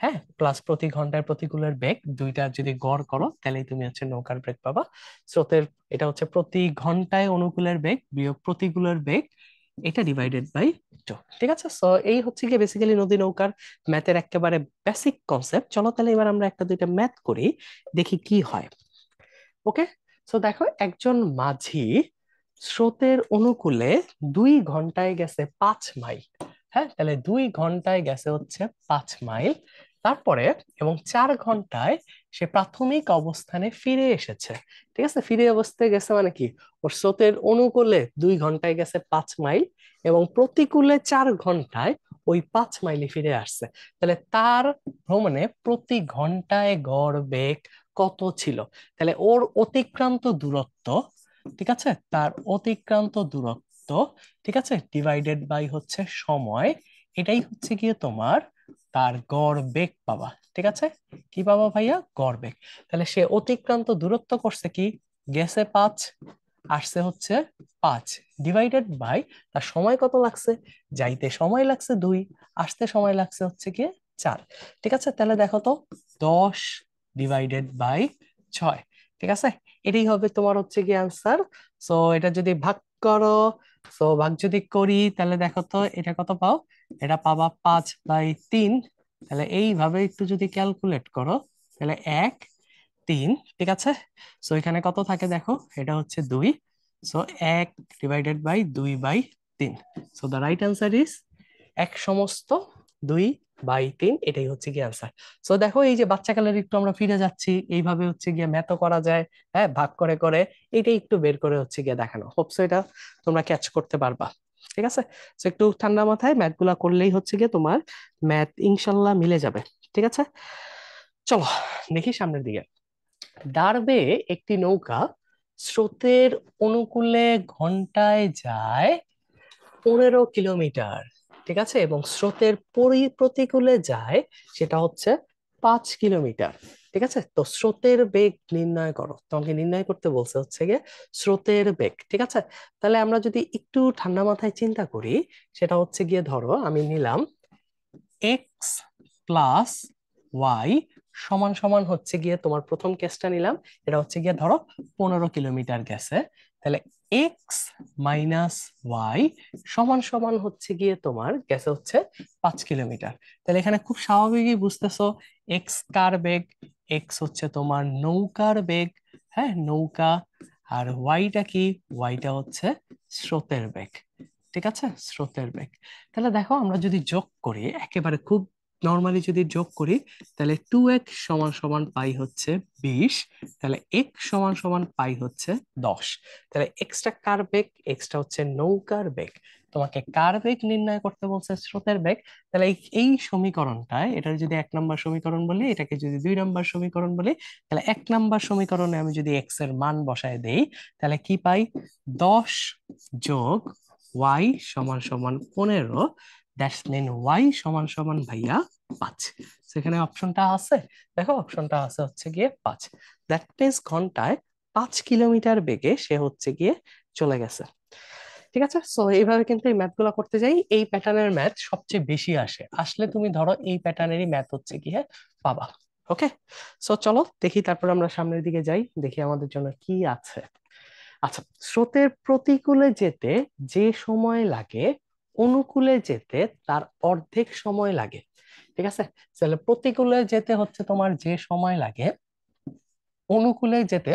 হ্যাঁ, প্লাস প্রতি ঘন্টায় প্রতিকূলের বেগ, দুইটা যদি গড় করো তাহলেই তুমি হচ্ছে নৌকার বেগ পাবা। স্রোতের, এটা হচ্ছে প্রতি ঘন্টায় অনুকূলের বেগ বিয়োগ প্রতিকূলের বেগ, এটা ÷ 2। ঠিক আছে, সো এই হচ্ছে কি বেসিক্যালি নদী নৌকার ম্যাথের একেবারে বেসিক কনসেপ্ট। চলো তাহলে এবার আমরা একটা দুইটা ম্যাথ করি, দেখি কি হয়। ওকে, সো দেখো, একজন মাঝি স্রোতের অনুকূলে 2 ঘন্টায় গেছে 5 মাইল। হ্যাঁ, তাহলে 2 ঘন্টায় গেছে হচ্ছে 5 মাইল। তারপরে এবং 4 ঘন্টায় সে প্রাথমিক অবস্থানে ফিরে এসেছে। ঠিক আছে, ফিরে অবস্থায় গেছে মানে কি? ওর স্রোতের অনুকূলে 2 ঘন্টায় গেছে 5 মাইল এবং প্রতিকূলে 4 ঘন্টায় ওই 5 মাইলে ফিরে আসছে। তাহলে তার ভ্রমণে প্রতি ঘন্টায় গড় বেগ কত ছিল? তাহলে ওর অতিক্রান্ত দূরত্ব, ঠিক আছে, তার অতিক্রান্ত দূরত্ব, ঠিক আছে, ÷ হচ্ছে সময়, এটাই হচ্ছে গিয়ে তোমার তার গড় বেগ পাবা। ঠিক আছে, কি পাবা ভাইয়া? গড় বেগ। তাহলে সে অতিক্রান্ত দূরত্ব করছে কি? গেছে 5, আসছে হচ্ছে 5, ÷ তার সময় কত লাগছে? যাইতে সময় লাগছে 2, আসতে সময় লাগছে হচ্ছে গিয়ে 4। ঠিক আছে, তাহলে দেখো তো, 10 ÷ 6। ঠিক আছে, এটাই হবে তোমার হচ্ছে কি অ্যান্সার। সো এটা যদি ভাগ করো, সো ভাগ যদি করি তাহলে দেখো তো এটা কত পাও? এটা পাবা 5/3। তাহলে এইভাবে একটু যদি ক্যালকুলেট করো তাহলে 1, 3। ঠিক আছে, সো এখানে কত থাকে দেখো, এটা হচ্ছে 2, so 1/2/3। So the right answer is 1/2/3, এটাই হচ্ছে কি অ্যান্সার। সো দেখো এই যে বাচ্চাকালের একটু আমরা ফিরে যাচ্ছি, এইভাবে হচ্ছে গিয়ে ম্যাথও করা যায়, হ্যাঁ, ভাগ করে করে এটাই একটু বের করে হচ্ছে গিয়ে দেখানো। হোপসো এটা তোমরা ক্যাচ করতে পারবা। ঠিক আছে, তো একটু ঠান্ডা মাথায় ম্যাথ গুলা করলেই হচ্ছে গিয়ে তোমার ম্যাথ ইনশাল্লাহ মিলে যাবে। ঠিক আছে, চলো দেখি সামনের দিকে। ডার্বে একটি নৌকা স্রোতের অনুকূলে ঘন্টায় যায় 15 কিলোমিটার। ঠিক আছে, এবং স্রোতের প্রতিকূলে যায় সেটা হচ্ছে 5 কিলোমিটার। ঠিক আছে, তো স্রোতের বেগ নির্ণয় করো, তোমাকে নির্ণয় করতে বলছে হচ্ছে গিয়ে স্রোতের বেগ। ঠিক আছে, তাহলে আমরা যদি একটু ঠান্ডা মাথায় চিন্তা করি, সেটা হচ্ছে গিয়ে ধরো আমি নিলাম এক্স প্লাস ওয়াই সমান সমান হচ্ছে গিয়ে তোমার প্রথম কেসটা নিলাম, এটা হচ্ছে গিয়ে ধরো 15 কিলোমিটার গেছে, তাহলে এক্স মাইনাস ওয়াই সমান সমান হচ্ছে গিয়ে তোমার গেছে হচ্ছে 5 কিলোমিটার। তাহলে এখানে খুব স্বাভাবিকই বুঝতেছো এক্স কার বেগ, এক্স হচ্ছে তোমার নৌকার বেগ, হ্যাঁ নৌকা, আর ওয়াইটা কি, ওয়াইটা হচ্ছে স্রোতের বেগ। ঠিক আছে, স্রোতের বেগ। তাহলে দেখো আমরা যদি যোগ করি, একেবারে খুব নর্মালি যদি যোগ করি, তাহলে 2x সমান সমান পাই হচ্ছে 20, তাহলে x সমান সমান পাই হচ্ছে 10। তাহলে এক্সটা কার বেগ, এক্সটা হচ্ছে নৌকার বেগ, তোমাকে কার বেগ নির্ণয় করতে বলছে স্রোতের বেগ। তাহলে এই সমীকরণটায়, এটা যদি 1 নম্বর সমীকরণ বলি, এটাকে যদি 2 নম্বর সমীকরণ বলি, তাহলে 1 নম্বর সমীকরণে আমি যদি x এর মান বসায় দেই, তাহলে কি পাই, 10 যোগ y সমান সমান 15, দ্যাটস মিন y সমান সমান ভাইয়া 5। সেখানে অপশনটা আছে, দেখো অপশনটা আছে হচ্ছে গিয়ে 5। দ্যাট মিনস ঘন্টায় 5 কিলোমিটার বেগে সে হচ্ছে গিয়ে চলে গেছে। ঠিক আছে, সো এইভাবে কিন্তু এই ম্যাথ গুলা করতে যাই, এই প্যাটার্নের ম্যাথ সবচেয়ে বেশি আসলে তুমি ধরো এই প্যাটার্নেরই ম্যাথ হচ্ছে গিয়ে পাবা। ওকে, সো চলো দেখি, তারপর আমরা সামনের দিকে যাই, দেখি আমাদের জন্য কি আছে। আচ্ছা, স্রোতের প্রতিকূলে যেতে যে সময় লাগে অনুকূলে যেতে তার অর্ধেক সময় লাগে। ঠিক আছে, তাহলে প্রতিকূলে যেতে হচ্ছে তোমার যে সময় লাগে, অনুকূলে যেতে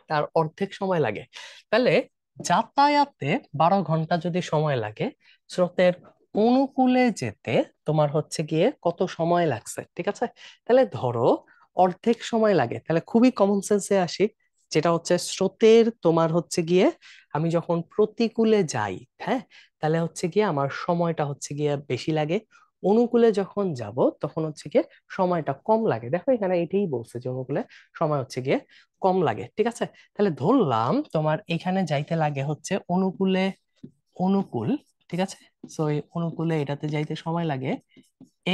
তার অর্ধেক সময় লাগে। তাহলে যাতায়াতে 12 ঘন্টা যদি সময় লাগে, স্রোতের অনুকূলে যেতে তোমার হচ্ছে গিয়ে কত সময় লাগছে। ঠিক আছে, তাহলে ধরো অর্ধেক সময় লাগে, তাহলে খুবই কমন সেন্সে আসি, যেটা হচ্ছে স্রোতের তোমার হচ্ছে গিয়ে আমি যখন প্রতিকূলে যাই, হ্যাঁ, তাহলে হচ্ছে গিয়ে আমার সময়টা হচ্ছে গিয়ে বেশি লাগে, অনুকূলে যখন যাব তখন হচ্ছে গিয়ে সময়টা কম লাগে। দেখো এখানে এটাই বলছে যে অনুকূলে সময় হচ্ছে গিয়ে কম লাগে। ঠিক আছে, তাহলে ধরলাম তোমার এখানে যাইতে লাগে হচ্ছে অনুকূলে, অনুকূল, ঠিক আছে, সো এই অনুকূলে এটাতে যাইতে সময় লাগে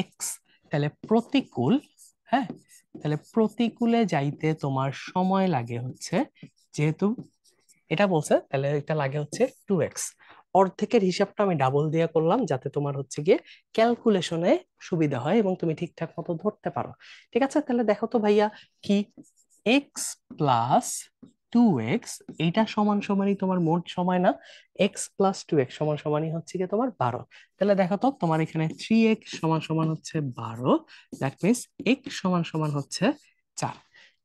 এক্স, তাহলে প্রতিকূল, হ্যাঁ, তাহলে প্রতিকূলে যাইতে তোমার সময় লাগে হচ্ছে, যেহেতু এটা বলছে তাহলে এটা লাগে হচ্ছে 2x। অর্ধেকের হিসাবটা আমি ডাবল দিয়ে করলাম যাতে তোমার হচ্ছে গিয়ে ক্যালকুলেশনে সুবিধা হয় এবং তুমি ঠিকঠাক মতো ধরতে পারো। ঠিক আছে, তাহলে দেখো তো ভাইয়া কি, এক্স প্লাস 2x, এইটা সমান সমানই তোমার মোট সময় না, এক্স প্লাস 2x সমান সমানই হচ্ছে গিয়ে তোমার 12। তাহলে দেখো তো তোমার এখানে 3x সমান সমান হচ্ছে 12, দ্যাট মিনস x সমান সমান হচ্ছে 4।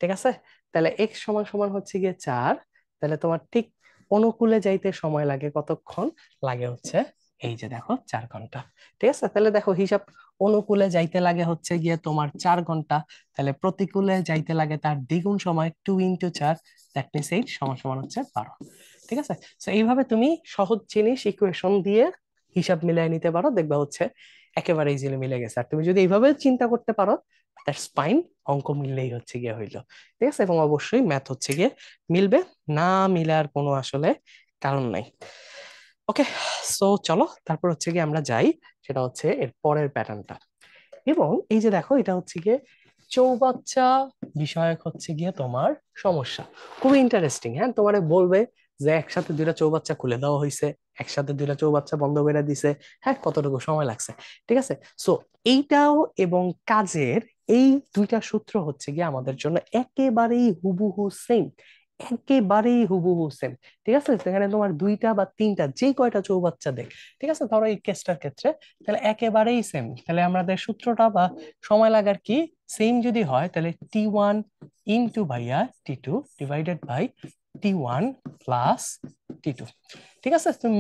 ঠিক আছে, তাহলে x সমান সমান হচ্ছে গিয়ে 4, তাহলে তোমার ঠিক অনুকূলে যাইতে সময় লাগে কতক্ষণ, লাগে হচ্ছে এই যে দেখো 4 ঘন্টা। ঠিক আছে, তাহলে দেখো হিসাব, অনুকূলে যাইতে লাগে হচ্ছে গিয়ে তোমার 4 ঘন্টা, তাহলে প্রতিকূলে যাইতে লাগে তার দ্বিগুণ সময়, 2 × 4, দ্যাট মিনস 8 সমান সমান হচ্ছে 12। ঠিক আছে, তো এইভাবে তুমি সহজ জিনিস ইকুয়েশন দিয়ে হিসাব মিলিয়ে নিতে পারো, দেখবা হচ্ছে একেবারে ইজিলি মিলে গেছে। আর তুমি যদি এইভাবে চিন্তা করতে পারো, দ্যাটস ফাইন, অঙ্ক মিললেই হচ্ছে গিয়ে হইলো। ঠিক আছে, এবং অবশ্যই ম্যাথ হচ্ছে গিয়ে মিলবে, না মিলার কোনো আসলে কারণ নাই। ওকে, সো চলো তারপর হচ্ছে গিয়ে আমরা যাই, সেটা হচ্ছে এর পরের প্যাটার্নটা। এবং এই যে দেখো এটা হচ্ছে গিয়ে চৌবাচ্চা বিষয়ক হচ্ছে গিয়ে তোমার সমস্যা, খুবই ইন্টারেস্টিং। হ্যাঁ, তোমারে বলবে যে একসাথে 2টা চৌবাচ্চা খুলে দেওয়া হয়েছে, একসাথে 2টা চৌবাচ্চা বন্ধ করে দিছে, হ্যাঁ কতটুকু সময় লাগছে। ঠিক আছে, সো এইটাও এবং কাজের এই 2টা সূত্র হচ্ছে গিয়ে আমাদের জন্য একেবারেই হুবহু সেম, একেবারেই হুবহু সেম। ঠিক আছে, সেখানে তোমার 2টা বা 3টা যে কয়টা চৌবাচ্চা দেখ, ঠিক আছে, ধরো এই কেসটার ক্ষেত্রে তাহলে একেবারেই সেম। তাহলে আমাদের সূত্রটা বা সময় লাগার কি সেম যদি হয়, তাহলে T1 ইন্টু ভাইয়া T2 divided by T1 plus T2। ঠিক আছে, তুমি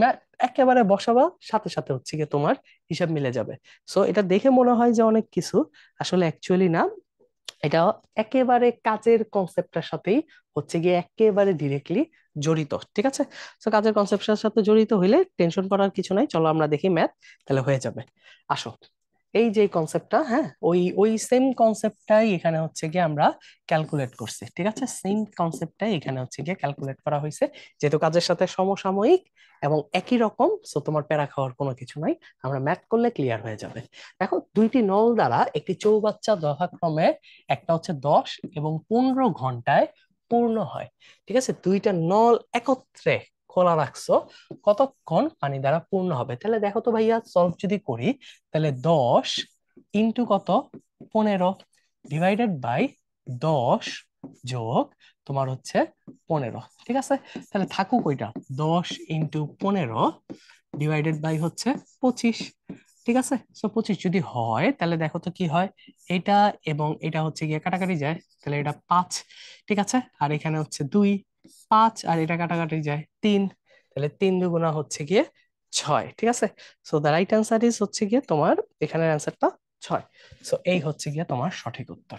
একেবারে বসাবা, সাথে সাথে হচ্ছে গিয়ে তোমার হিসাব মিলে যাবে। সো এটা দেখে মনে হয় যে অনেক কিছু, আসলে অ্যাকচুয়ালি না, এটা একেবারে কাজের কনসেপ্টটার সাথেই হচ্ছে গিয়ে একেবারে ডিরেক্টলি জড়িত। ঠিক আছে, তো কাজের কনসেপ্টের সাথে জড়িত হইলে টেনশন করার কিছু নাই, চলো আমরা দেখি ম্যাথ, তাহলে হয়ে যাবে। আসো, এই যে কনসেপ্টটা, হ্যাঁ, ওই ওই সেম কনসেপ্টটাই এখানে হচ্ছে গিয়ে আমরা ক্যালকুলেট করছি। ঠিক আছে, সেম কনসেপ্টটাই এখানে হচ্ছে গিয়ে ক্যালকুলেট করা হয়েছে, যেহেতু কাজের সাথে সমসাময়িক এবং একই রকম, সো তোমার প্যারা খাওয়ার কোনো কিছু নাই, আমরা ম্যাথ করলে ক্লিয়ার হয়ে যাবে। দেখো, দুইটি নল দ্বারা একটি চৌবাচ্চা যথাক্রমে একটা হচ্ছে 10 এবং 15 ঘন্টায় পূর্ণ হয়। ঠিক আছে, দুইটা নল একত্রে খোলা রাখছো, কতক্ষণ পানি দ্বারা পূর্ণ হবে? তাহলে দেখো তো ভাইয়া, সলভ যদি করি, তাহলে 10 ইন্টু কত, 15, ডিভাইডেড বাই 10 যোগ তোমার হচ্ছে 15। ঠিক আছে, তাহলে থাকুক ওইটা 10 ইন্টু 15 ডিভাইডেড বাই হচ্ছে 25। ঠিক আছে, সো 25 যদি হয়, তাহলে দেখো তো কি হয়, এটা এবং এটা হচ্ছে গিয়ে কাটাকাটি যায়, তাহলে এটা 5। ঠিক আছে, আর এখানে হচ্ছে 2, 5 আর এটা কাটাকাটি যায় 3, তাহলে 3 দুগুণা হচ্ছে গিয়ে 6। ঠিক আছে, so the right answer is হচ্ছে গিয়ে তোমার এখানের অ্যান্সারটা 6। সো এই হচ্ছে গিয়ে তোমার সঠিক উত্তর।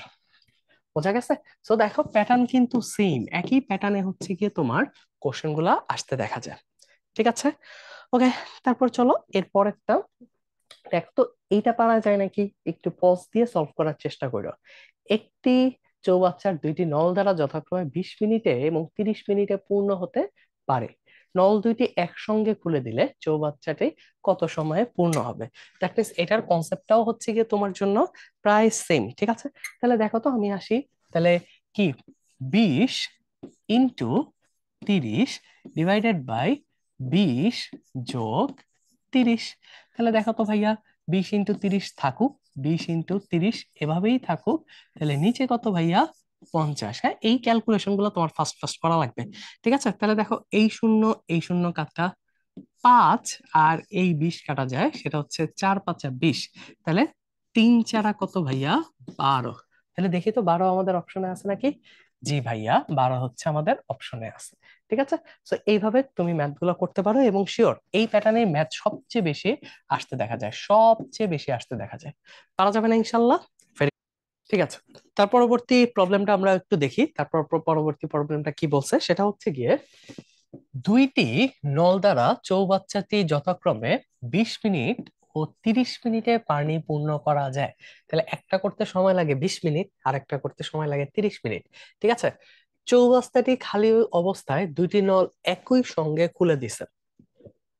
বোঝা গেছে? সো দেখো, প্যাটার্ন কিন্তু সেম, একই প্যাটার্নে হচ্ছে গিয়ে তোমার কোশ্চেন গুলা আসতে দেখা যায়। ঠিক আছে, ওকে, তারপর চলো এরপর একটা, দেখো তো এইটা পারা যায় নাকি, একটু পজ দিয়ে সলভ করার চেষ্টা করো। একটি চৌবাচ্চার দুইটি নল দ্বারা যথাক্রমে 20 মিনিটে এবং 30 মিনিটে পূর্ণ হতে পারে। নল দুইটি একসঙ্গে খুলে দিলে চৌবাচ্চাটি কত সময়ে পূর্ণ হবে? দ্যাট মিনস এটার কনসেপ্টটাও হচ্ছে গিয়ে তোমার জন্য প্রায় সেম। ঠিক আছে, তাহলে দেখো তো, আমি আসি, তাহলে কি, 20 × 30 ডিভাইডেড বাই 20 যোগ 30। তাহলে দেখো তো ভাইয়া, 20 × 30 থাকুক, 20 × 30 এভাবেই থাকুক, তাহলে নিচে কত ভাইয়া, 50। হ্যাঁ, এই ক্যালকুলেশন গুলো তোমার ফার্স্ট ফার্স্ট করা লাগবে। ঠিক আছে, তাহলে দেখো, এই শূন্য কাটা 5 আর এই 20 কাটা যায়, সেটা হচ্ছে 4 × 5 = 20। তাহলে 3 × 4 কত ভাইয়া, 12। তাহলে দেখি তো 12 আমাদের অপশনে আছে নাকি? জি ভাইয়া, 12 হচ্ছে আমাদের অপশনে আছে। ঠিক আছে, তো এইভাবে তুমি ম্যাথ গুলো করতে পারো, এবং শিওর এই প্যাটার্নে ম্যাথ সবচেয়ে বেশি আসতে দেখা যায়, সবচেয়ে বেশি আসতে দেখা যায়। পারা যাবে না ইনশাল্লাহ? ঠিক আছে, তার পরবর্তী প্রবলেমটা আমরা একটু দেখি, তারপর পরবর্তী প্রবলেমটা কি বলছে, সেটা হচ্ছে গিয়ে, দুইটি নল দ্বারা চৌবাচ্চাটি যথাক্রমে 20 মিনিট ও 30 মিনিটে পানি পূর্ণ করা যায়। তাহলে একটা করতে সময় লাগে 20 মিনিট, আর একটা করতে সময় লাগে 30 মিনিট। ঠিক আছে, চৌবাচ্চাটি খালি অবস্থায় দুইটি নল একই সঙ্গে খুলে দিছে,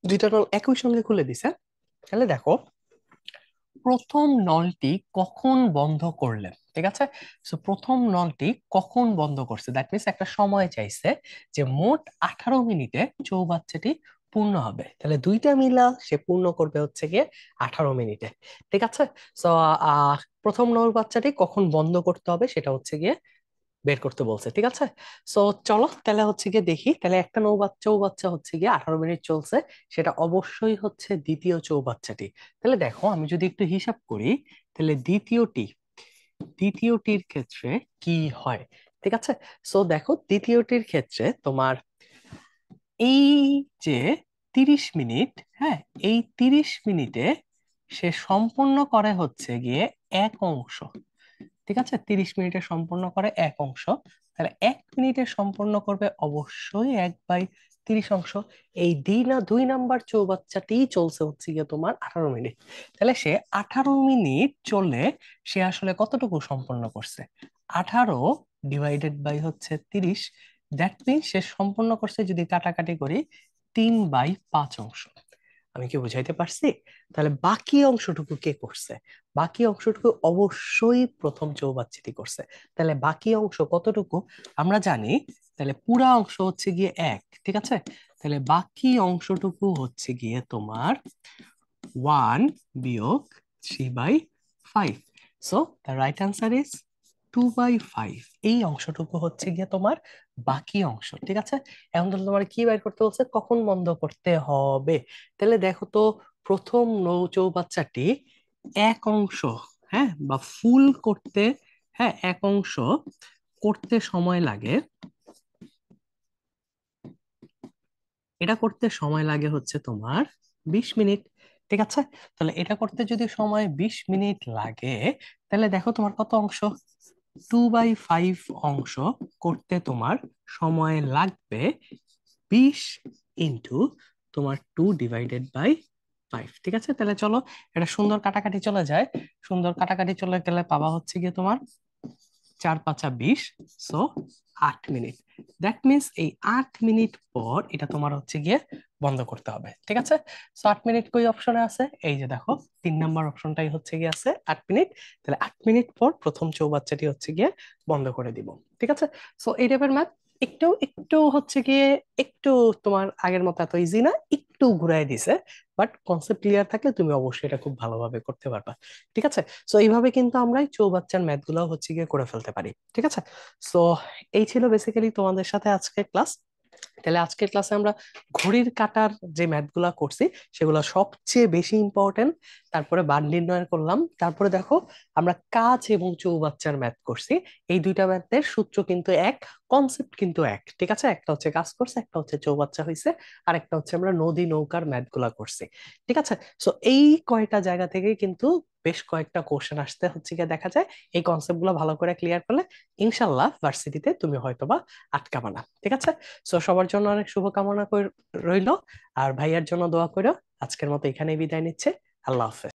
দুইটা নল একই সঙ্গে খুলে দিছে। তাহলে দেখো, প্রথম নলটি কখন বন্ধ করলেন? ঠিক আছে, সো প্রথম নলটি কখন বন্ধ করছে, দ্যাট মিনস একটা সময় চাইছে যে মোট 18 মিনিটে চৌবাচ্চাটি পূর্ণ হবে। তাহলে দুইটা মিলা সে পূর্ণ করবে হচ্ছে গিয়ে 18 মিনিটে। ঠিক আছে, সো প্রথম নল বাচ্চাটি কখন বন্ধ করতে হবে সেটা হচ্ছে গিয়ে বের করতে বলছে। ঠিক আছে, সো চলো তাহলে হচ্ছে গিয়ে দেখি, তাহলে একটা চৌবাচ্চা হচ্ছে গিয়ে 18 মিনিট চলছে, সেটা অবশ্যই হচ্ছে দ্বিতীয় চৌবাচ্চাটি। তাহলে দেখো, আমি যদি একটু হিসাব করি, তাহলে দ্বিতীয়টির ক্ষেত্রে কি হয়? ঠিক আছে, সো দেখো, দ্বিতীয়টির ক্ষেত্রে তোমার এই যে 30 মিনিট, হ্যাঁ, এই 30 মিনিটে সে সম্পূর্ণ করে হচ্ছে গিয়ে এক অংশ। ঠিক আছে, 30 মিনিটে সম্পূর্ণ করে এক অংশ, তাহলে 1 মিনিটে সম্পূর্ণ করবে অবশ্যই 1/30 অংশ। এই 2 নাম্বার চৌবাচ্চাটি চলছে হচ্ছে গিয়ে তোমার 18 মিনিট। তাহলে সে 18 মিনিট চলে সে আসলে কতটুকু সম্পূর্ণ করছে? 18 ডিভাইডেড বাই হচ্ছে 30, দ্যাট মিনস সে সম্পূর্ণ করছে, যদি কাটাকাটি করি, 3/5 অংশ। আমি কি বুঝাইতে পারছি? তাহলে বাকি অংশটুকু কে করছে? বাকি অংশটুকু অবশ্যই প্রথম চৌবাচ্চাটি করছে। তাহলে বাকি অংশ কতটুকু আমরা জানি, তাহলে পুরা অংশ হচ্ছে গিয়ে 1। ঠিক আছে, তাহলে বাকি অংশটুকু হচ্ছে গিয়ে তোমার 1 বিয়োগ 3/5। So the right answer is 2/5। এই অংশটুকু হচ্ছে গিয়ে তোমার বাকি অংশ। ঠিক আছে, এখন তাহলে তোমার কি বের করতে বলছে, কখন বন্ধ করতে হবে? তাহলে দেখো তো, প্রথম চৌবাচ্চাটি এক অংশ, হ্যাঁ, বা ফুল করতে, হ্যাঁ, এক অংশ করতে সময় লাগে এটা করতে সময় লাগে হচ্ছে তোমার 20 মিনিট। ঠিক আছে, তাহলে এটা করতে যদি সময় 20 মিনিট লাগে, তাহলে দেখো তোমার কত অংশ, 2/5 অংশ করতে তোমার সময় লাগবে 20 ইন্টু তোমার 2/5। ঠিক আছে, তাহলে চলো এটা সুন্দর কাটাকাটি চলে যায়। সুন্দর কাটাকাটি চলে গেলে পাবা হচ্ছে গিয়ে তোমার 4 × 5 = 20, সো 8 মিনিট। দ্যাট মিনস এই 8 মিনিট পর এটা তোমার হচ্ছে গিয়ে বন্ধ করতে হবে। ঠিক আছে, সো 8 মিনিট কই অপশনে আছে, এই যে দেখো 3 নাম্বার অপশনটাই হচ্ছে গিয়ে আছে 8 মিনিট। তাহলে 8 মিনিট পর প্রথম চৌবাচ্চাটি হচ্ছে গিয়ে বন্ধ করে দিব। ঠিক আছে, সো এই টাইপের ম্যাথ একটু একটু হচ্ছে গিয়ে একটু তোমার আগের মতো এত ইজি না, একটু ঘুরাই দিছে, বাট কনসেপ্ট ক্লিয়ার থাকলে তুমি অবশ্যই এটা খুব ভালোভাবে করতে পারবা। ঠিক আছে, সো এইভাবে কিন্তু আমরা এই চৌবাচ্চার ম্যাথ গুলো হচ্ছে গিয়ে করে ফেলতে পারি। ঠিক আছে, সো এই ছিল বেসিক্যালি তোমাদের সাথে আজকের ক্লাস। তাহলে আজকের ক্লাসে আমরা ঘড়ির কাঁটার যে ম্যাথ গুলা করছি সেগুলো সবচেয়ে বেশি ইম্পর্টেন্ট, তারপরে বার নির্ণয় করলাম, তারপরে দেখো আমরা কাচ এবং চৌবাচ্চার ম্যাথ করছি। এই দুইটা ম্যাথের সূত্র কিন্তু এক, কনসেপ্ট কিন্তু এক। ঠিক আছে, একটা হচ্ছে কাজ করছে, একটা হচ্ছে চৌবাচ্চা হয়েছে, আর একটা হচ্ছে আমরা নদী নৌকার ম্যাথ গুলা করছি। ঠিক আছে, সো এই কয়টা জায়গা থেকে কিন্তু বেশ কয়েকটা কোশ্চেন আসতে হচ্ছে গিয়ে দেখা যায়। এই কনসেপ্ট গুলো ভালো করে ক্লিয়ার করলে ইনশাল্লাহ ভার্সিটিতে তুমি হয়তোবা আটকাবা না। ঠিক আছে, সো সবার জন্য অনেক শুভকামনা রইলো, আর ভাইয়ার জন্য দোয়া করো। আজকের মতো এখানেই বিদায় নিচ্ছে। আল্লাহ হাফেজ।